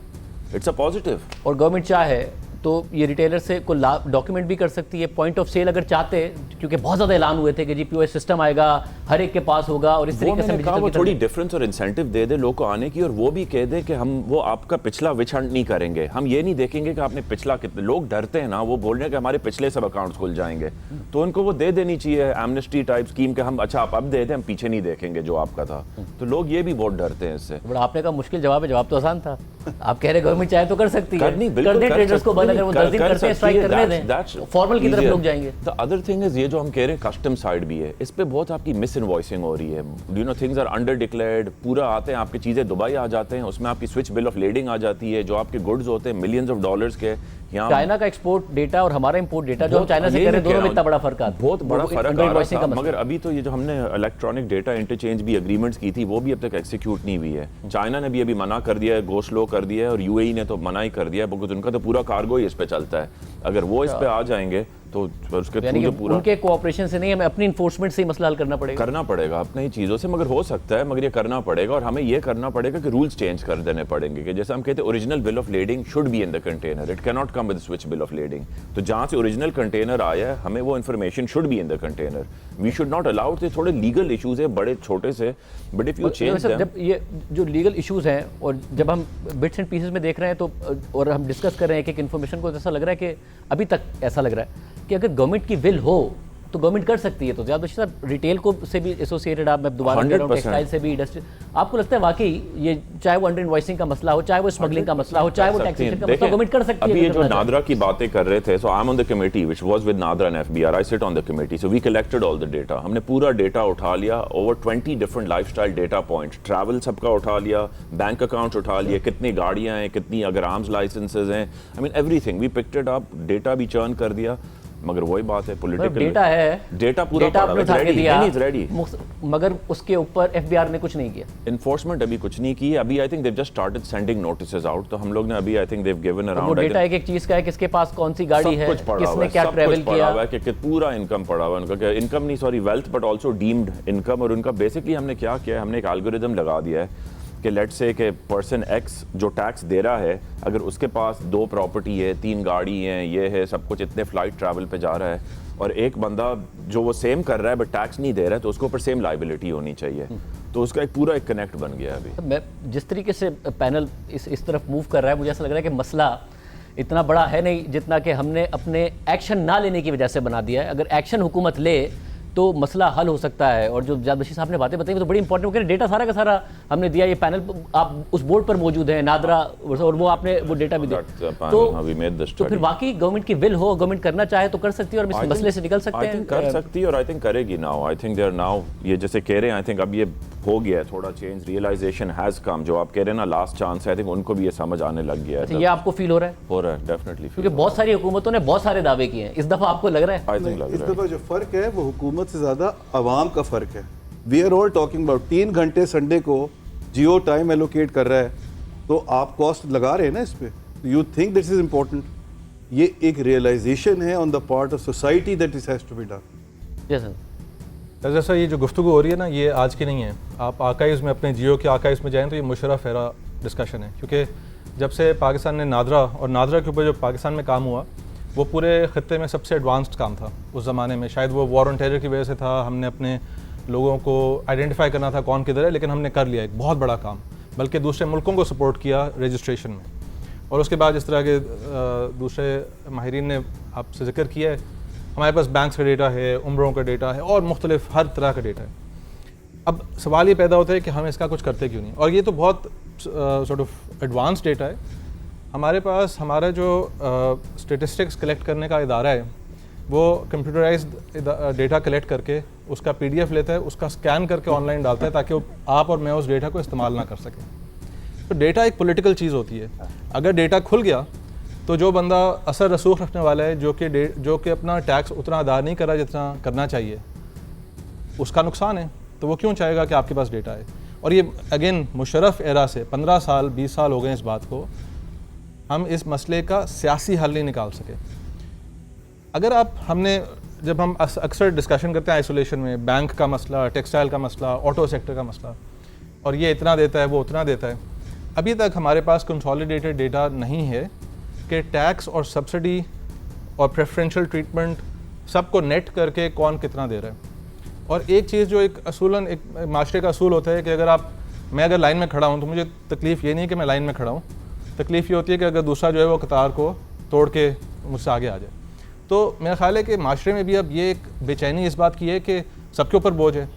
इट्स अ पॉजिटिव। और गवर्नमेंट चाहे तो ये रिटेलर से को डॉक्यूमेंट भी कर सकती है, पॉइंट ऑफ सेल अगर चाहते, क्योंकि बहुत ज़्यादा ऐलान हुए थे कि जी POS सिस्टम आएगा, हर एक के पास होगा, और इस तरीके से वो थोड़ी डिफरेंस और इंसेंटिव दे दे लोगों को आने की, और वो भी कह दे कि हम वो आपका पिछला विच हंट नहीं करेंगे, हम ये नहीं देखेंगे कि आपने पिछला कितने, लोग डरते हैं ना, वो बोल रहे हैं कि हमारे पिछले सब अकाउंट्स खुल जाएंगे, तो उनको वो दे देनी चाहिए एमनेस्टी टाइप स्कीम के, हम अच्छा आप अब दे दें, हम पीछे नहीं देखेंगे जो आपका था। तो लोग ये भी बहुत डरते हैं इससे। बड़ा आपने कहा मुश्किल जवाब है, जवाब तो आसान था। आप कह रहे गवर्नमेंट चाहे तो कर सकती है, नहीं, कर दे ट्रेडर्स को बंद, अगर वो 10 दिन करते हैं स्ट्राइक करने दें, फॉर्मल की तरफ लोग जाएंगे। द अदर थिंग इज ये जो हम कह रहे हैं कस्टम साइड भी है, इस पे बहुत आपकी मिस इनवॉइसिंग हो रही है, you know things are under declared, पूरा आते हैं आपकी चीजें दुबई आ जाते हैं, उसमें आपकी स्विच बिल ऑफ लेडिंग आ जाती है, जो आपके गुड्स होते हैं मिलियंस ऑफ डॉलर्स के। चाइना का एक्सपोर्ट डेटा और हमारा इंपोर्ट डेटा जो हम चाइना से कर रहे हैं, दोनों में इतना बड़ा फर्क आता है, बहुत बड़ा फर्क आ रहा था। मगर अभी तो ये जो हमने इलेक्ट्रॉनिक डेटा इंटरचेंज भी एग्रीमेंट्स की थी, वो भी अब तक एक्सिक्यूट नहीं हुई है। चाइना ने भी अभी मना कर दिया है, गो स्लो कर दिया है, और UAE ने तो मना ही कर दिया है, बिकॉज उनका तो पूरा कार्गो ही इस पे चलता है। अगर वो इस पे आ जाएंगे तो उसके थ्रू जो पूरा उनके कोऑपरेशन से नहीं, हमें अपनी इन्फोर्समेंट से ही मसला हल करना पड़ेगा अपने ही चीज़ों से। मगर हो सकता है, मगर ये करना पड़ेगा, और हमें ये करना पड़ेगा कि रूल्स चेंज कर देने पड़ेंगे, कि जैसे हम कहते हैं original bill of lading should be in the container, it can not come with switch bill of lading. तो जहाँ से ओरिजिनल कंटेनर आया है, हमें वो information should be in the container, we should not allow. थोड़े लीगल इशूज है बड़े छोटे से, but if you change them, जब ये जो लीगल इश्यूज हैं और जब हम बिट्स एंड पीसेस में देख रहे हैं तो, और हम डिस्कस कर रहे हैं एक एक इन्फॉर्मेशन को, ऐसा लग रहा है कि अभी तक ऐसा लग रहा है कि अगर गवर्नमेंट की विल हो तो गवर्नमेंट कर सकती है। तो ज़्यादा साहब रिटेल को से भी एसोसिएटेड, आप मैं दोबारा कह रहा हूं, टेक्सटाइल से भी, इंडस्ट्री, आपको लगता है वाकई ये चाहे वो अंडर इनवॉइसिंग का मसला हो, चाहे वो स्मगलिंग का मसला हो, चाहे वो टैक्सेशन का मसला, गवर्नमेंट कर सकती है? अभी ये जो नादरा की बातें कर रहे थे, so I am on the committee which was with NADRA and FBR, I sit on the committee, so we collected all the data, हमने पूरा डेटा उठा लिया, over 20 different lifestyle data points, travel सबका उठा लिया, बैंक अकाउंट्स उठा लिए, कितनी गाड़ियां हैं, कितनी अगर आर्म्स लाइसेंसेज हैं, I mean everything we picked it up, data भी चर्न कर दिया। मगर वही बात है, पॉलिटिकल डेटा है, डेटा पूरा आपने उठा के दिया, रेडी, मगर उसके ऊपर FBR ने कुछ नहीं किया, एनफोर्समेंट अभी कुछ नहीं की। अभी I think Dev just started sending notices out, तो हम लोग ने अभी I think Dev given around, वो डेटा एक एक चीज का है, किसके पास कौन सी गाड़ी है, किसने क्या ट्रैवल किया, कि पूरा इनकम पड़ा हुआ है उनका, इनकम नहीं sorry wealth but also deemed income. और उनका बेसिकली हमने क्या किया है, हमने एक एल्गोरिथम लगा दिया है कि लेट्स से कि पर्सन X जो टैक्स दे रहा है, अगर उसके पास 2 प्रॉपर्टी है, 3 गाड़ी हैं, ये है सब कुछ, इतने फ्लाइट ट्रैवल पे जा रहा है, और एक बंदा जो वो सेम कर रहा है बट टैक्स नहीं दे रहा है, तो उसके ऊपर सेम लाइबिलिटी होनी चाहिए। तो उसका एक पूरा एक कनेक्ट बन गया है अभी। मैं जिस तरीके से पैनल इस तरफ मूव कर रहा है, मुझे ऐसा लग रहा है कि मसला इतना बड़ा है नहीं जितना कि हमने अपने एक्शन ना लेने की वजह से बना दिया है। अगर एक्शन हुकूमत ले तो मसला हल हो सकता है। और जो जाद बशीर साहब ने बातें बताई वो तो बड़ी इंपॉर्टेंट है। डेटा सारा का सारा हमने दिया, ये पैनल आप उस बोर्ड पर मौजूद है, नादरा, और वो आपने वो डेटा भी दिया। तो फिर वाकई गवर्नमेंट की विल हो, गवर्नमेंट करना चाहे तो कर सकती है और इस मसले से निकल सकते हैं, कर सकती है, और आई थिंक करेगी now. I think they are now, ये जैसे कह रहे हैं, आई थिंक अब ये हो गया है थोड़ा चेंज, रियलाइजेशन हैज कम, जो आप कह रहे हैं ना लास्ट चांस है, आई थिंक उनको भी ये समझ आने लग गया है। ये आपको फील हो रहा है? हो रहा है डेफिनेटली, क्योंकि बहुत सारी हुकूमतों ने बहुत सारे दावे किए हैं, इस दफा आपको लग रहा है? आई थिंक लग इस रहा है दफा जो फर्क है वो हुकूमत से ज्यादा अवाम का फर्क है। We are all talking about 3 घंटे संडे को जियो टाइम एलोकेट कर रहा है, तो आप कॉस्ट लगा रहे हैं ना इस पे, you think this is important. ये एक रियलाइजेशन है on the part of society that this has to be done. Yes sir. जैसा ये जो गुफ्तगू हो रही है ना, ये आज की नहीं है। आप आर्काइव्स में, अपने जियो के आर्काइव्स में जाएं तो ये मुशर्रफ एरा डिस्कशन है, क्योंकि जब से पाकिस्तान ने नादरा, और नादरा के ऊपर जो पाकिस्तान में काम हुआ वो पूरे ख़त्ते में सबसे एडवांस्ड काम था उस ज़माने में। शायद वो वॉर ऑन टेरर की वजह से था, हमने अपने लोगों को आइडेंटिफाई करना था कौन किधर है, लेकिन हमने कर लिया एक बहुत बड़ा काम, बल्कि दूसरे मुल्कों को सपोर्ट किया रजिस्ट्रेशन में। और उसके बाद जिस तरह के दूसरे माहिरीन ने आपसे जिक्र किया है, हमारे पास बैंक्स का डेटा है, उम्रों का डेटा है और मुख्तलिफ हर तरह का डेटा है। अब सवाल ये पैदा होता है कि हम इसका कुछ करते क्यों नहीं, और ये तो बहुत सॉर्ट ऑफ एडवांस डेटा है। हमारे पास हमारा जो स्टेटिस्टिक्स कलेक्ट करने का इदारा है वो कंप्यूटराइज्ड डेटा कलेक्ट करके उसका PDF लेता है, उसका स्कैन करके ऑनलाइन डालता है ताकि आप और मैं उस डेटा को इस्तेमाल ना कर सकें। तो डेटा एक पॉलिटिकल चीज़ होती है। अगर डेटा खुल गया तो जो बंदा असर रसूख रखने वाला है, जो कि अपना टैक्स उतना अदा नहीं कर रहा जितना करना चाहिए, उसका नुकसान है। तो वो क्यों चाहेगा कि आपके पास डेटा है? और ये अगेन मुशर्रफ एरा से 15 साल 20 साल हो गए इस बात को, हम इस मसले का सियासी हल नहीं निकाल सके। अगर जब हम अक्सर डिस्कशन करते हैं आइसोलेशन में, बैंक का मसला, टेक्सटाइल का मसला, ऑटो सेक्टर का मसला, और ये इतना देता है वो उतना देता है, अभी तक हमारे पास कंसोलिडेटेड डेटा नहीं है कि टैक्स और सब्सिडी और प्रेफरेंशियल ट्रीटमेंट सबको नेट करके कौन कितना दे रहा है। और एक चीज़ जो एक असूलन एक माशरे का असूल होता है कि मैं अगर लाइन में खड़ा हूँ तो मुझे तकलीफ़ ये नहीं है कि मैं लाइन में खड़ा हूँ, तकलीफ़ ये होती है कि अगर दूसरा जो है वो कतार को तोड़ के मुझसे आगे आ जाए। तो मेरा ख्याल है कि माशरे में भी अब ये एक बेचैनी इस बात की है कि सबके ऊपर बोझ है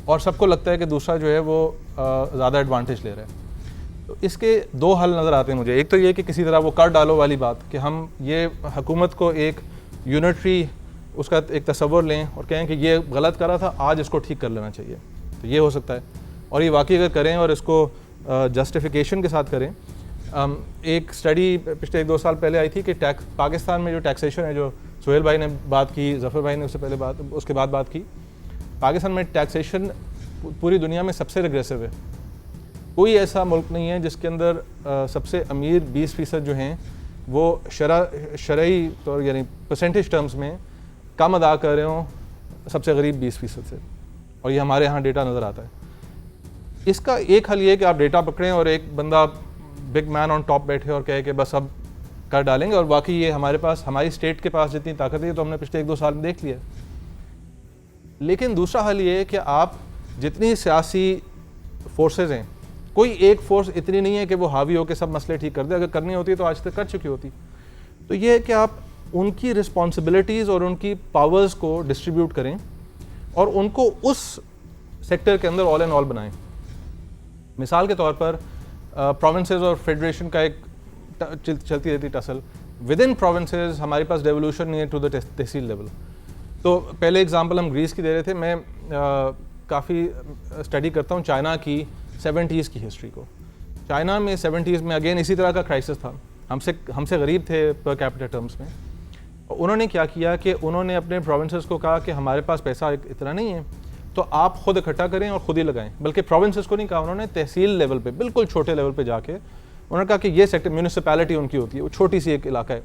और सबको लगता है कि दूसरा जो है वो ज़्यादा एडवांटेज ले रहा है। तो इसके दो हल नज़र आते हैं मुझे। एक तो ये कि किसी तरह वो कर डालो वाली बात, कि हम ये हुकूमत को एक यूनिटरी उसका एक तस्वर लें और कहें कि ये गलत करा था, आज इसको ठीक कर लेना चाहिए। तो ये हो सकता है, और ये वाकई अगर करें और इसको जस्टिफिकेशन के साथ करें। एक स्टडी पिछले 1-2 साल पहले आई थी कि पाकिस्तान में जो टैक्सेशन है, जो सोहेल भाई ने बात की, जफ़र भाई ने उसके बाद बात की, पाकिस्तान में टैक्सेशन पूरी दुनिया में सबसे रिग्रेसिव है। कोई ऐसा मुल्क नहीं है जिसके अंदर सबसे अमीर 20% जो हैं वो शरई तौर यानी परसेंटेज टर्म्स में कम अदा कर रहे हों सबसे गरीब 20% से, और ये हमारे यहाँ डेटा नज़र आता है। इसका एक हल ये है कि आप डेटा पकड़ें और एक बंदा बिग मैन ऑन टॉप बैठे और कहे कि बस अब कर डालेंगे, और वाकई ये हमारी स्टेट के पास जितनी ताकत है तो हमने पिछले 1-2 साल में देख लिया। लेकिन दूसरा हल ये है कि आप जितनी सियासी फोर्सेज हैं, कोई एक फोर्स इतनी नहीं है कि वो हावी हो के सब मसले ठीक कर दे। अगर करनी होती तो आज तक कर चुकी होती। तो ये है कि आप उनकी रिस्पॉन्सिबिलिटीज़ और उनकी पावर्स को डिस्ट्रीब्यूट करें और उनको उस सेक्टर के अंदर ऑल एंड ऑल बनाएं। मिसाल के तौर पर प्रोविंसेस और फेडरेशन का एक चलती रहती टसल। विद इन प्रोविंसेस हमारे पास डेवोल्यूशन नहीं है टू द तहसील लेवल। तो पहले एग्जांपल हम ग्रीस की दे रहे थे। मैं काफ़ी स्टडी करता हूँ चाइना की 70s की हिस्ट्री को। चाइना में 70s में अगेन इसी तरह का क्राइसिस था, हमसे गरीब थे पर कैपिटा टर्म्स में। उन्होंने क्या किया कि उन्होंने अपने प्रोविंसेस को कहा कि हमारे पास पैसा इतना नहीं है तो आप खुद इकट्ठा करें और ख़ुद ही लगाएं। बल्कि प्रोविंसेस को नहीं कहा, उन्होंने तहसील लेवल पे, बिल्कुल छोटे लेवल पे जाके उन्होंने कहा कि ये सेक्टर म्यूनिसिपैलिटी उनकी होती है, वो छोटी सी एक इलाका है,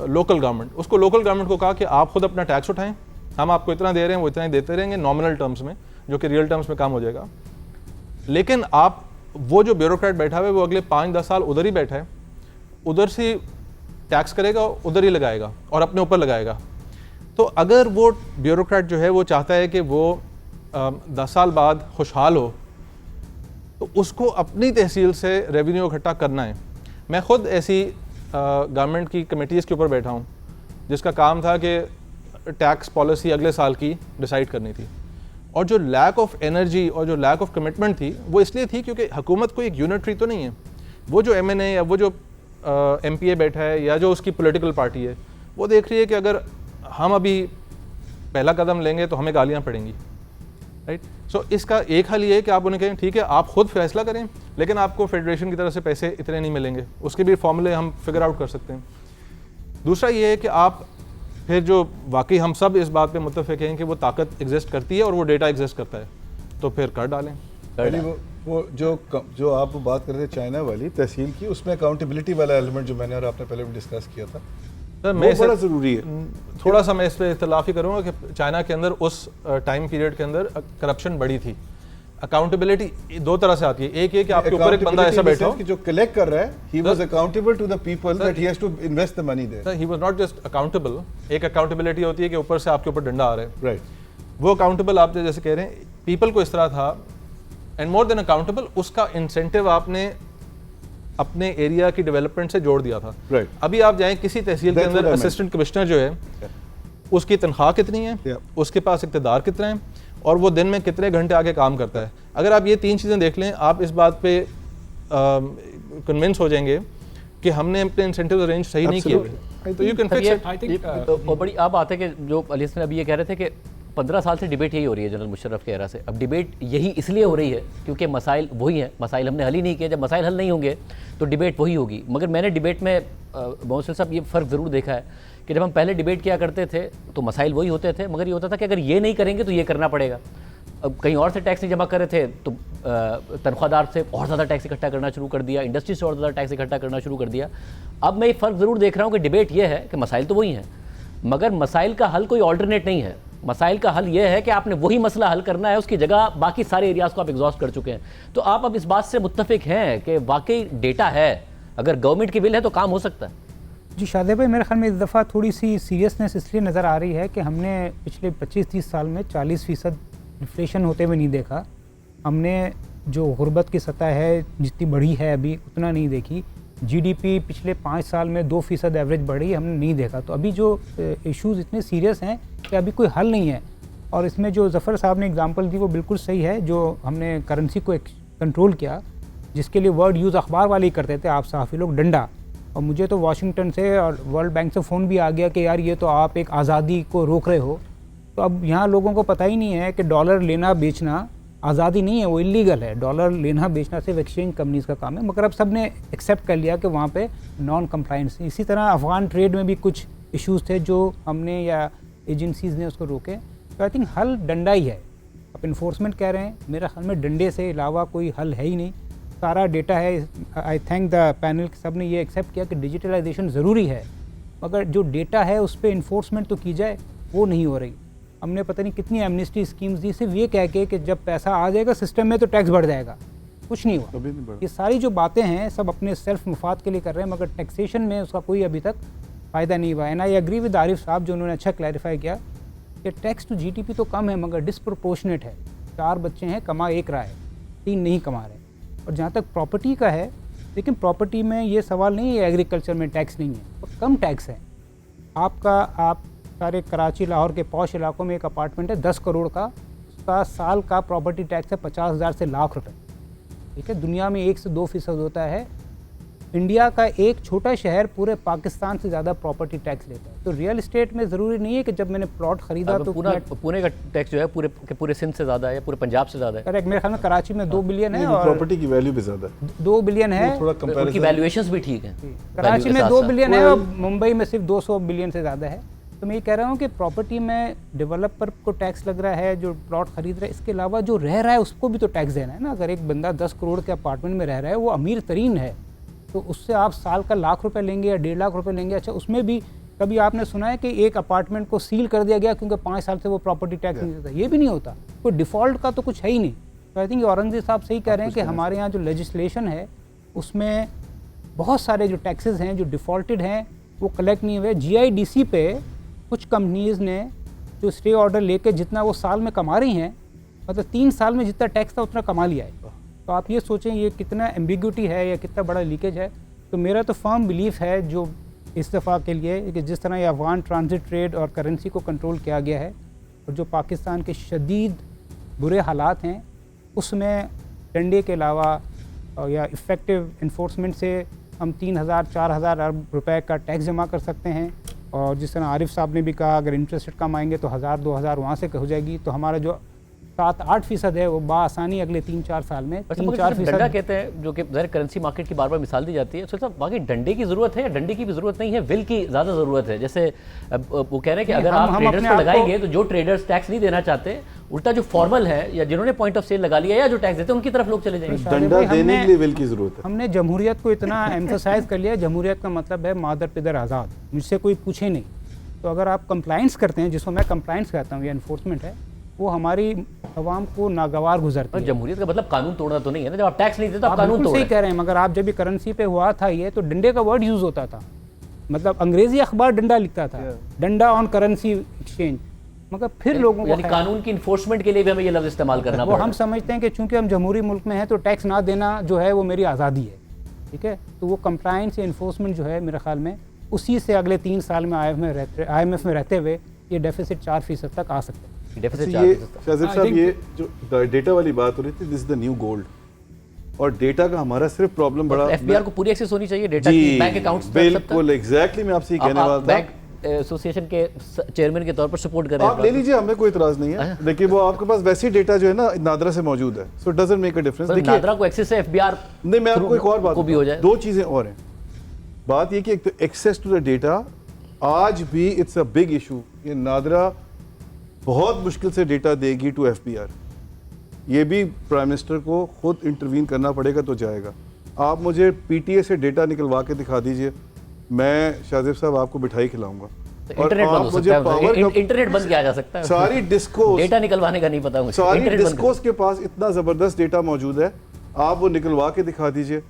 लोकल गवर्नमेंट, उसको लोकल गवर्नमेंट को कहा कि आप खुद अपना टैक्स उठाएं, हम आपको इतना दे रहे हैं, वो इतना ही देते रहेंगे नॉमिनल टर्म्स में, जो कि रियल टर्म्स में काम हो जाएगा। लेकिन आप वो जो ब्यूरोक्रेट बैठा हुआ है वो अगले 5-10 साल उधर ही बैठा है, उधर से टैक्स करेगा, उधर ही लगाएगा और अपने ऊपर लगाएगा। तो अगर वो ब्यूरोक्रेट जो है वो चाहता है कि वो 10 साल बाद खुशहाल हो तो उसको अपनी तहसील से रेवेन्यू इकट्ठा करना है। मैं ख़ुद ऐसी गवर्नमेंट की कमेटीज़ के ऊपर बैठा हूँ जिसका काम था कि टैक्स पॉलिसी अगले साल की डिसाइड करनी थी, और जो लैक ऑफ एनर्जी और जो लैक ऑफ कमिटमेंट थी वो इसलिए थी क्योंकि हुकूमत को एक यूनिटरी तो नहीं है। वो जो MNA या वो जो MPA बैठा है या जो उसकी पॉलिटिकल पार्टी है वो देख रही है कि अगर हम अभी पहला कदम लेंगे तो हमें गालियाँ पड़ेंगी, राइट। सो इसका एक हल ये है कि आप उन्हें कहें ठीक है आप खुद फैसला करें, लेकिन आपको फेडरेशन की तरफ से पैसे इतने नहीं मिलेंगे, उसके भी फॉर्मूले हम फिगर आउट कर सकते हैं। दूसरा ये है कि आप फिर जो वाकई हम सब इस बात पे मुत्तफ़िक़ हैं कि वो ताकत एग्जिस्ट करती है और वो डेटा एग्जिस्ट करता है, तो फिर कर डालें। वो जो आप बात कर रहे थे चाइना वाली तहसील की, उसमें अकाउंटेबिलिटी वाला एलिमेंट जो मैंने और आपने पहले भी डिस्कस किया था, सर मैं बड़ा ज़रूरी है। थोड़ा सा मैं इस पर इख्तलाफ ही करूँगा कि चाइना के अंदर उस टाइम पीरियड के अंदर करप्शन बड़ी थी। अकाउंटेबिलिटी दो तरह से आती है, एक ये कि आपके ऊपर एक बंदा ऐसा बैठा हो कि जो कलेक्ट कर रहा है, he was accountable to the people that he has to invest the money there. Sir, he was not just accountable. एक अकाउंटेबिलिटी होती है कि ऊपर से आपके ऊपर डंडा आ रहा है, राइट। वो अकाउंटेबल आप जैसे कह रहे हैं, पीपल को इस तरह था, एंड मोर देन अकाउंटेबल, उसका इंसेंटिव आपने अपने एरिया की डेवलपमेंट से जोड़ दिया था, राइट। अभी आप जाएं किसी तहसील के अंदर, असिस्टेंट कमिश्नर जो है उसकी तनख्वाह कितनी है, उसके पास इक़्तिदार कितना है और वो दिन में कितने घंटे आके काम करता है। अगर आप ये 3 चीज़ें देख लें, आप इस बात पे कन्विंस हो जाएंगे कि हमने अपने इंसेंटिव अरेंज सही नहीं किए, तो you can fix it. I think तो बड़ी आप बात है कि जो अली हसन अभी ये कह रहे थे कि 15 साल से डिबेट यही हो रही है जनरल मुशर्रफ के एरा से। अब डिबेट यही इसलिए हो रही है क्योंकि मसाइल वही हैं, मसाइल हमने हल ही नहीं किए। जब मसाइल हल नहीं होंगे तो डिबेट वही होगी। मगर मैंने डिबेट में मोहसिन साहब ये फ़र्क ज़रूर देखा है कि जब हम पहले डिबेट किया करते थे तो मसाइल वही होते थे, मगर ये होता था कि अगर ये नहीं करेंगे तो ये करना पड़ेगा। अब कहीं और से टैक्स नहीं जमा कर रहे थे तो तनख्वाहदार से और ज़्यादा टैक्स इकट्ठा करना शुरू कर दिया, इंडस्ट्री से और ज़्यादा टैक्स इकट्ठा करना शुरू कर दिया। अब मैं ये फ़र्क ज़रूर देख रहा हूँ कि डिबेट ये है कि मसाइल तो वही हैं, मगर मसाइल का हल कोई ऑल्टरनेट नहीं है। मसाइल का हल ये है कि आपने वही मसला हल करना है, उसकी जगह बाकी सारे एरियाज़ को आप एग्जॉस्ट कर चुके हैं। तो आप अब इस बात से मुत्तफिक हैं कि वाकई डेटा है, अगर गवर्नमेंट की विल है तो काम हो सकता है। जी शादे भाई, मेरे ख्याल में इस दफ़ा थोड़ी सी सीरियसनेस इसलिए नज़र आ रही है कि हमने पिछले 25-30 साल में 40% इन्फ्लेशन होते हुए नहीं देखा। हमने जो गुर्बत की सतह है जितनी बढ़ी है अभी उतना नहीं देखी। जीडीपी पिछले 5 साल में 2% एवरेज बढ़ी हमने नहीं देखा। तो अभी जो इश्यूज़ इतने सीरियस हैं कि अभी कोई हल नहीं है। और इसमें जो ज़फ़र साहब ने एग्जांपल दी वो बिल्कुल सही है। जो हमने करेंसी को कंट्रोल किया, जिसके लिए वर्ड यूज़ अखबार वाले ही करते थे, आप सहाफ़ी लोग, डंडा। और मुझे तो वाशिंगटन से और वर्ल्ड बैंक से फ़ोन भी आ गया कि यार ये तो आप एक आज़ादी को रोक रहे हो। तो अब यहाँ लोगों को पता ही नहीं है कि डॉलर लेना बेचना आज़ादी नहीं है, वो इलीगल है। डॉलर लेना बेचना सिर्फ एक्सचेंज कंपनीज़ का काम है। मगर अब सब ने एक्सेप्ट कर लिया कि वहाँ पे नॉन कंप्लाइंस। इसी तरह अफ़गान ट्रेड में भी कुछ इश्यूज़ थे जो हमने या एजेंसीज़ ने उसको रोके। तो आई थिंक हल डंडा ही है। अब इन्फोर्समेंट कह रहे हैं, मेरे ख्याल में डंडे से अलावा कोई हल है ही नहीं। सारा डेटा है। आई थैंक द पैनल, सब ने ये एक्सेप्ट किया कि डिजिटलाइजेशन ज़रूरी है, मगर जो डेटा है उस पर इन्फोर्समेंट तो की जाए, वो नहीं हो रही। हमने पता नहीं कितनी एमनेस्टी स्कीम्स दी सिर्फ ये कह के कि जब पैसा आ जाएगा सिस्टम में तो टैक्स बढ़ जाएगा। कुछ नहीं हुआ। ये सारी जो बातें हैं सब अपने सेल्फ मुफाद के लिए कर रहे हैं, मगर टैक्सेशन में उसका कोई अभी तक फ़ायदा नहीं हुआ। And I agree with Arif साहब जो उन्होंने अच्छा क्लैरिफाई किया कि टैक्स टू जीडीपी तो कम है मगर डिसप्रोपोर्शनेट है। 4 बच्चे हैं, कमा 1 रहा है, 3 नहीं कमा रहे। और जहाँ तक प्रॉपर्टी का है, लेकिन प्रॉपर्टी में ये सवाल नहीं है एग्रीकल्चर में टैक्स नहीं है, तो कम टैक्स है। आप सारे कराची लाहौर के पॉश इलाकों में एक अपार्टमेंट है 10 करोड़ का, उसका साल का प्रॉपर्टी टैक्स है 50,000 से लाख रुपए। ठीक है, दुनिया में 1 से 2% होता है। इंडिया का एक छोटा शहर पूरे पाकिस्तान से ज़्यादा प्रॉपर्टी टैक्स लेता है। तो रियल एस्टेट में ज़रूरी नहीं है कि जब मैंने प्लॉट खरीदा तो पुणे का टैक्स जो है पूरे सिंध से ज़्यादा है या पूरे पंजाब से ज़्यादा है। करेक्ट, मेरे ख्याल में कराची में 2 बिलियन है और प्रॉपर्टी की वैल्यू भी ज़्यादा है, 2 बिलियन है। उनकी वैल्यूएशंस भी ठीक हैं। कराची में 2 बिलियन है और मुंबई में सिर्फ 200 बिलियन से ज़्यादा है। तो मैं ये कह रहा हूँ कि प्रॉपर्टी में डेवलपर को टैक्स लग रहा है जो प्लॉट खरीद रहा है, इसके अलावा जो रह रहा है उसको भी तो टैक्स देना है ना। अगर एक बंदा 10 करोड़ के अपार्टमेंट में रह रहा है, वो अमीर तरीन है, तो उससे आप साल का लाख रुपए लेंगे या 1.5 लाख रुपए लेंगे। अच्छा, उसमें भी कभी आपने सुना है कि एक अपार्टमेंट को सील कर दिया गया क्योंकि 5 साल से वो प्रॉपर्टी टैक्स नहीं देता? ये भी नहीं होता। कोई डिफ़ॉल्ट का तो कुछ है ही नहीं। तो आई थिंक औरंगजेब साहब सही कह रहे हैं कि हमारे यहाँ जो लेजिस्लेशन है उसमें बहुत सारे जो टैक्सेस हैं जो डिफ़ॉल्टेड हैं वो कलेक्ट नहीं हुए। GIDC पे कुछ कंपनीज़ ने जो स्टे ऑर्डर लेके जितना वो साल में कमा रही हैं, मतलब 3 साल में जितना टैक्स था उतना कमा लिया है। तो आप ये सोचें ये कितना एम्बिग्यूटी है या कितना बड़ा लीकेज है। तो मेरा तो फर्म बिलीफ है जो इस दफ़ा के लिए कि जिस तरह ये अफगान ट्रांजिट ट्रेड और करेंसी को कंट्रोल किया गया है और जो पाकिस्तान के शदीद बुरे हालात हैं उसमें डंडे के अलावा या इफ़ेक्टिव इन्फोर्समेंट से हम 3,000-4,000 अरब रुपए का टैक्स जमा कर सकते हैं। और जिस तरह आरिफ साहब ने भी कहा अगर इंटरेस्ट रेट कम आएंगे तो 1,000-2,000 वहाँ से हो जाएगी। तो हमारा जो 7-8% है वो बासानी अगले 3-4 साल में 3-4% डंडा कहते हैं, जो कि ज़ाहिर करेंसी मार्केट की बार बार मिसाल दी जाती है। तो साहब वाकई डंडे की ज़रूरत है या डंडे की भी ज़रूरत नहीं है, विल की ज़्यादा ज़रूरत है? जैसे वो कह रहे हैं कि अगर आप ट्रेडर्स को लगाएंगे तो जो ट्रेडर्स टैक्स नहीं देना चाहते, उल्टा जो फॉर्मल है या जिन्होंने पॉइंट ऑफ सेल लगा लिया या जो टैक्स देते हैं उनकी तरफ लोग चले जाएंगे। डंडा देने के लिए विल की ज़रूरत है। हमने जमहूरियत को इतना एम्फसाइज कर लिया। जमहूरियत का मतलब है मादर पिदर आज़ाद, मुझसे कोई पूछे नहीं। तो अगर आप कंप्लाइंस करते हैं, जिसको मैं कंप्लाइंस कहता हूँ या इन्फोर्समेंट है, वो हमारी आवाम को नागवार गुजरती है। जमहूरियत का मतलब कानून तोड़ना तो नहीं है ना। जब आप टैक्स नहीं देते तो आप कानून तोड़ सही कह रहे हैं। मगर आप जब भी करेंसी पे हुआ था ये, तो डंडे का वर्ड यूज़ होता था, मतलब अंग्रेजी अखबार डंडा लिखता था, डंडा ऑन करेंसी एक्सचेंज। मगर फिर लोगों को कानून की इन्फोर्समेंट के लिए भी हमें ये लफ्ज़ इस्तेमाल करना वो हम समझते हैं कि चूंकि हम जमहूरी मुल्क में हैं तो टैक्स ना देना जो है वो मेरी आज़ादी है। ठीक है, तो वो कंप्लायंस या इन्फोर्समेंट जो है मेरे ख्याल में उसी से अगले 3 साल में IMF में रहते हुए ये डेफिसिट 4% तक आ सकता है। डेफिसिट अच्छा, ये 4%। शाजिब I साहब think- ये जो डेटा वाली बात हो रही थी, this is the new gold, और डेटा का हमारा सिर्फ प्रॉब्लम बड़ा एफबीआर को पूरी एक्सेस होनी चाहिए डेटा की, बैंक अकाउंट्स तक, सब तक। बिल्कुल एग्जैक्टली मैं आपसे ये कहने आप वाला था। बैंक एसोसिएशन के चेयरमैन के तौर पर सपोर्ट कर रहे हैं आप ले लीजिए, हमें कोई इतराज नहीं है, लेकिन वो आपके पास वैसे ही डेटा जो है ना नादरा से मौजूद है, so it doesn't make a difference. पर देखिए नादरा को एक्सेस है एफबीआर नहीं, मैं आपको एक और बात को भी हो जाए। दो चीजें और हैं। बात ये कि एक तो एक्सेस टू द डेटा आज भी इट्स अ बिग इशू। ये नादरा बहुत मुश्किल से डेटा देगी टू एफबीआर, ये भी प्राइम मिनिस्टर को खुद इंटरवीन करना पड़ेगा तो जाएगा। आप मुझे पीटीए से डेटा निकलवा के दिखा दीजिए, मैं शाजिब साहब आपको मिठाई खिलाऊंगा। तो इंटरनेट बंद हो सकता है, इंटरनेट बंद किया जा सकता है, सारी डिस्कोर्स डेटा निकलवाने का नहीं पता मुझे, सारी इंटरनेट बंद डिस्कोर्स के पास इतना जबरदस्त डेटा मौजूद है, आप वो निकलवा के दिखा दीजिए,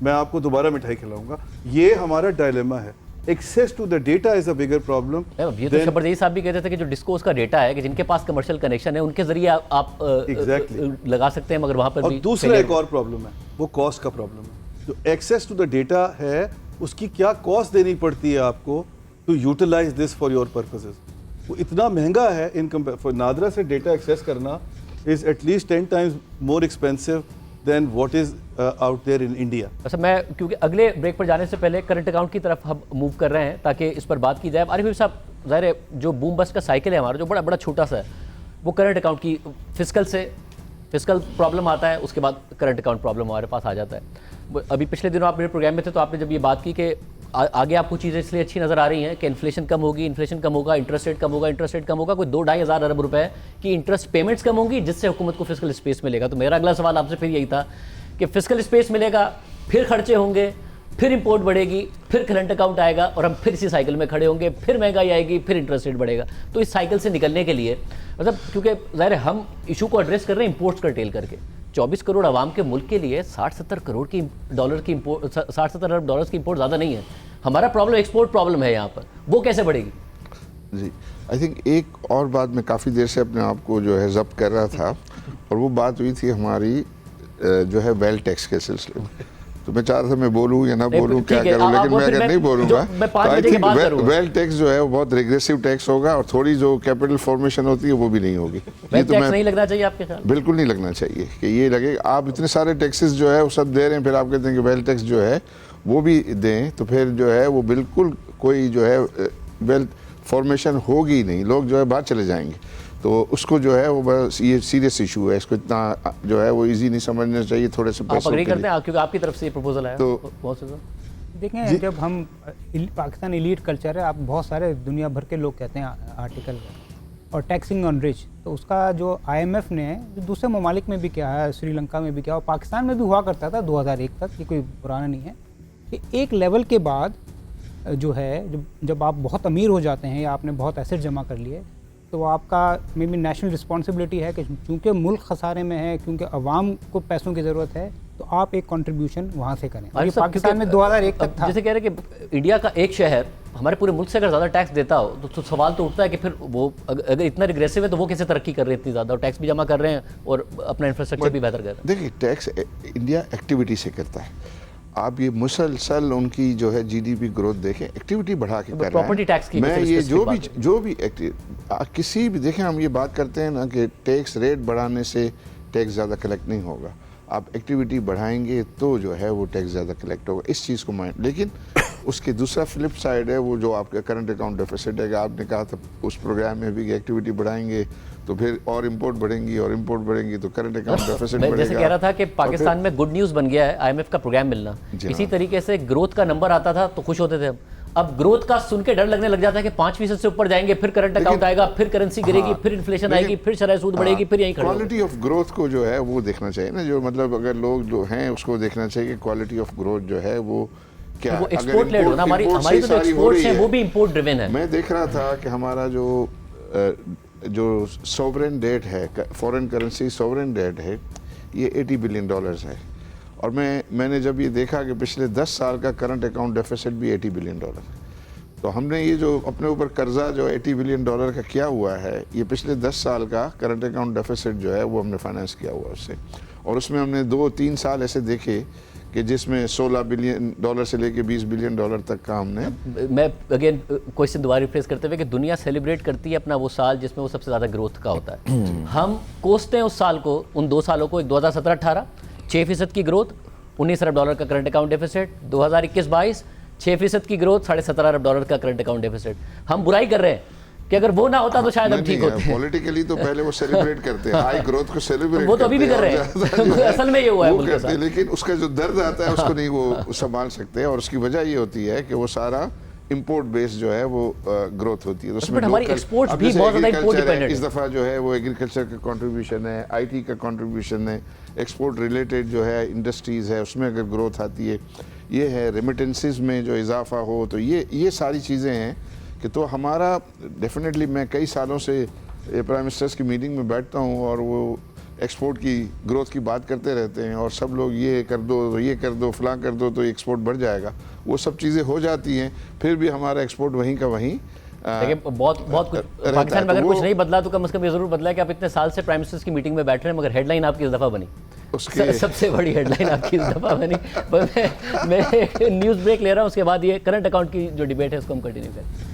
मैं आपको दोबारा मिठाई खिलाऊंगा। ये हमारा डायलेमा है। Access to the data is a bigger problem. ये तो शबरदस्त साहब भी कहते थे कि जो डिस्कोर्स का डेटा है कि जिनके पास कमर्शियल कनेक्शन है उनके जरिए आप Exactly. लगा सकते हैं, मगर वहां पर और भी दूसरा failure एक और प्रॉब्लम है, वो कॉस्ट का प्रॉब्लम है। जो एक्सेस टू द डेटा है उसकी क्या कॉस्ट देनी पड़ती है आपको to utilize this for your purposes, वो इतना महंगा है इन फॉर नादरा से डेटा एक्सेस करना is at least 10 times more expensive than what is out there in India. अच्छा, मैं क्योंकि अगले ब्रेक पर जाने से पहले करंट अकाउंट की तरफ हम मूव कर रहे हैं ताकि इस पर बात की जाए। आरिफ भाई साहब, ज़ाहिर है जो बूम बस्ट का साइकिल है हमारा, जो बड़ा बड़ा छोटा सा है, वो करंट अकाउंट की फिस्कल प्रॉब्लम आता है, उसके बाद करंट अकाउंट प्रॉब्लम हमारे पास आ जाता है। अभी पिछले दिनों आप मेरे प्रोग्राम में थे तो आपने जब ये बात की कि आगे आपको चीज़ें इसलिए अच्छी नज़र आ रही हैं कि इन्फ्लेशन कम होगी, इन्फ्लेशन कम होगा, इंटरेस्ट रेट कम होगा, इंटरेस्ट रेट कम होगा, कोई 2-2.5 हज़ार अरब रुपए की इंटरेस्ट पेमेंट्स कम होंगी, जिससे हुकूमत को फिस्कल स्पेस मिलेगा। तो मेरा अगला सवाल आपसे फिर यही था कि फिस्कल स्पेस मिलेगा, फिर खर्चे होंगे, फिर इंपोर्ट बढ़ेगी, फिर करंट अकाउंट आएगा और हम फिर इसी साइकिल में खड़े होंगे, फिर महंगाई आएगी, फिर इंटरेस्ट रेट बढ़ेगा। तो इस साइकिल से निकलने के लिए मतलब क्योंकि ज़ाहिर है हम इशू को एड्रेस कर रहे हैं इंपोर्ट्स कर्टेल करके, 24 करोड़ आवाम के मुल्क के लिए 60-70 करोड़ की डॉलर की इंपोर्ट, 60-70 अरब डॉलर्स की इंपोर्ट ज़्यादा नहीं है। हमारा प्रॉब्लम एक्सपोर्ट प्रॉब्लम है यहाँ पर, वो कैसे बढ़ेगी? जी, आई थिंक एक और बात मैं काफ़ी देर से अपने आप को जो है जब्त कर रहा था, और वो बात हुई थी हमारी जो है वेल्थ टैक्स के सिलसिले में। तो मैं चाह रहा था मैं बोलूँ या ना बोलूँ, क्या करूँ, लेकिन मैं अगर नहीं बोलूँगा तो आई थिंक वेल्थ टैक्स जो है वो बहुत रिग्रेसिव टैक्स होगा, और थोड़ी जो कैपिटल फॉर्मेशन होती है वो भी नहीं होगी। ये तो मैं नहीं लगना चाहिए आपके ख्याल? बिल्कुल नहीं लगना चाहिए कि ये लगे आप इतने सारे टैक्सेस जो है वो सब दे रहे हैं, फिर आप कहते हैं कि वेल्थ टैक्स जो है वो भी दें, तो फिर जो है वो बिल्कुल कोई जो है वेल्थ फॉर्मेशन होगी ही नहीं, लोग जो है बाहर चले जाएंगे। तो उसको जो है वो बस ये सीरियस इशू है, इसको इतना जो है वो इजी नहीं समझना चाहिए थोड़े से आप पैसों अग्री के करते लिए। हैं क्योंकि आपकी तरफ से ये प्रपोजल आया तो- बहुत से देखें, जब हम पाकिस्तान एलीट कल्चर है, आप बहुत सारे दुनिया भर के लोग कहते हैं आर्टिकल में, और टैक्सिंग ऑन रिच, तो उसका जो IMF ने जो दूसरे ममालिक में भी किया है, श्रीलंका में भी किया, और पाकिस्तान में भी हुआ करता था 2001 तक, ये कोई पुराना नहीं है, कि एक लेवल के बाद जो है जब आप बहुत अमीर हो जाते हैं या आपने बहुत एसेट जमा कर लिए, तो आपका मे बी नेशनल रिस्पॉन्सिबिलिटी है कि चूँकि मुल्क खसारे में है, क्योंकि अवाम को पैसों की ज़रूरत है, तो आप एक कंट्रीब्यूशन वहाँ से करें। और ये पाकिस्तान में 2001 तक था। जैसे कह रहे हैं कि इंडिया का एक शहर हमारे पूरे मुल्क से अगर ज़्यादा टैक्स देता हो तो सवाल तो उठता है कि फिर वो अगर इतना रिग्रेसिव है तो वो कैसे तरक्की कर रहे हैं इतनी ज़्यादा, और टैक्स भी जमा कर रहे हैं और अपना इंफ्रास्ट्रक्चर भी बेहतर कर रहे हैं। देखिए, टैक्स इंडिया एक्टिविटी से करता है। आप ये मुसलसल उनकी जो है GDP ग्रोथ देखें, एक्टिविटी बढ़ा के कर रहा है। प्रॉपर्टी टैक्स की मैं ये specific जो भी किसी भी देखें, हम ये बात करते हैं ना कि टैक्स रेट बढ़ाने से टैक्स ज़्यादा कलेक्ट नहीं होगा, आप एक्टिविटी बढ़ाएंगे तो जो है वो टैक्स ज़्यादा कलेक्ट होगा, इस चीज़ को माइंड। लेकिन उसके दूसरा फ्लिप साइड है वो जो आपका करंट अकाउंट डेफिसिट है, आपने कहा था उस प्रोग्राम में भी कि एक्टिविटी बढ़ाएंगे तो फिर और इंपोर्ट बढ़ेंगी, और इंपोर्ट बढ़ेंगी तो करंट अकाउंट डेफिसिट मैं बढ़ेगा। जैसे कह रहा था कि पाकिस्तान में गुड न्यूज़ बन गया है IMF का प्रोग्राम मिलना। इसी तरीके से ग्रोथ का नंबर आता था तो खुश होते थे हम, अब ग्रोथ का सुन के डर लगने लग जाता है कि 5% से ऊपर जाएंगे, फिर करंट अकाउंट आएगा, फिर करेंसी गिरेगी, फिर इन्फ्लेशन आएगी, फिर शरह सूद बढ़ेगी, फिर यहीं खड़े होंगे। क्वालिटी ऑफ ग्रोथ को जो है वो देखना चाहिए ना, जो मतलब अगर लोग जो हैं उसको देखना चाहिए कि क्वालिटी ऑफ ग्रोथ जो है वो क्या, वो एक्सपोर्ट लेड हो ना, हमारी तो जो एक्सपोर्ट्स हैं वो भी इंपोर्ट ड्रिवन है। मैं देख रहा था कि हमारा जो सोवरेन डेट है, फॉरेन करेंसी सोवरेन डेट है, ये $80 बिलियन है, और मैंने जब ये देखा कि पिछले 10 साल का करंट अकाउंट डेफिसिट भी $80 बिलियन है, तो हमने ये जो अपने ऊपर कर्जा जो $80 बिलियन का किया हुआ है, ये पिछले 10 साल का करंट अकाउंट डेफिसिट जो है वो हमने फाइनेंस किया हुआ उससे, और उसमें हमने 2-3 साल ऐसे देखे कि जिसमें $16 बिलियन से लेके $20 बिलियन तक का हमने। मैं अगेन क्वेश्चन दोबारा रिफ्रेश करते हुए कि दुनिया सेलिब्रेट करती है अपना वो साल जिसमें वो सबसे ज़्यादा ग्रोथ का होता है, हम कोसते हैं उस साल को, उन 2 सालों को, 2017-18 6% की ग्रोथ, $19 अरब का करंट अकाउंट डेफिसिट, 2021-22 6% की ग्रोथ, $17.5 अरब का करंट अकाउंट डेफिसिट। हम बुराई कर रहे हैं कि अगर वो ना होता तो शायद हम ठीक होते। पॉलिटिकली तो पहले वो सेलिब्रेट करते हैं, हाई ग्रोथ को सेलिब्रेट, वो तो अभी भी कर रहे हैं असल में ये हुआ है करते हैं, लेकिन उसका जो दर्द आता है उसको नहीं वो संभाल सकते। और उसकी वजह ये होती है कि वो सारा इंपोर्ट बेस जो है वो ग्रोथ होती है, तो उसमें हमारी एक्सपोर्ट्स भी बहुत ज़्यादा इंपोर्ट डिपेंडेंट है। इस दफ़ा जो है वो एग्रीकल्चर का कंट्रीब्यूशन है, IT का कंट्रीब्यूशन है, एक्सपोर्ट रिलेटेड जो है इंडस्ट्रीज़ है उसमें अगर ग्रोथ आती है, ये है रेमिटेंसेस में जो इजाफा हो, तो ये सारी चीज़ें हैं कि तो हमारा डेफिनेटली, मैं कई सालों से प्राइम मिनिस्टर्स की मीटिंग में बैठता हूँ और वो एक्सपोर्ट की ग्रोथ की बात करते रहते हैं और सब लोग ये कर दो, ये कर दो, फलां कर दो तो एक्सपोर्ट बढ़ जाएगा। वो सब चीज़ें हो जाती हैं, फिर भी हमारा एक्सपोर्ट वहीं का वहीं। देखिए बहुत कुछ पाकिस्तान में अगर कुछ नहीं बदला तो कम से कम ये जरूर बदला है कि आप इतने साल से प्राइम मिनिस्टर्स की मीटिंग में बैठ रहे हैं, मगर हेडलाइन आपकी इस दफ़ा बनी, सबसे बड़ी हेडलाइन आपकी इस दफ़ा बनी। मैं न्यूज़ ब्रेक ले रहा हूँ, उसके बाद ये करंट अकाउंट की जो डिबेट है उसको हम कंटिन्यू करें।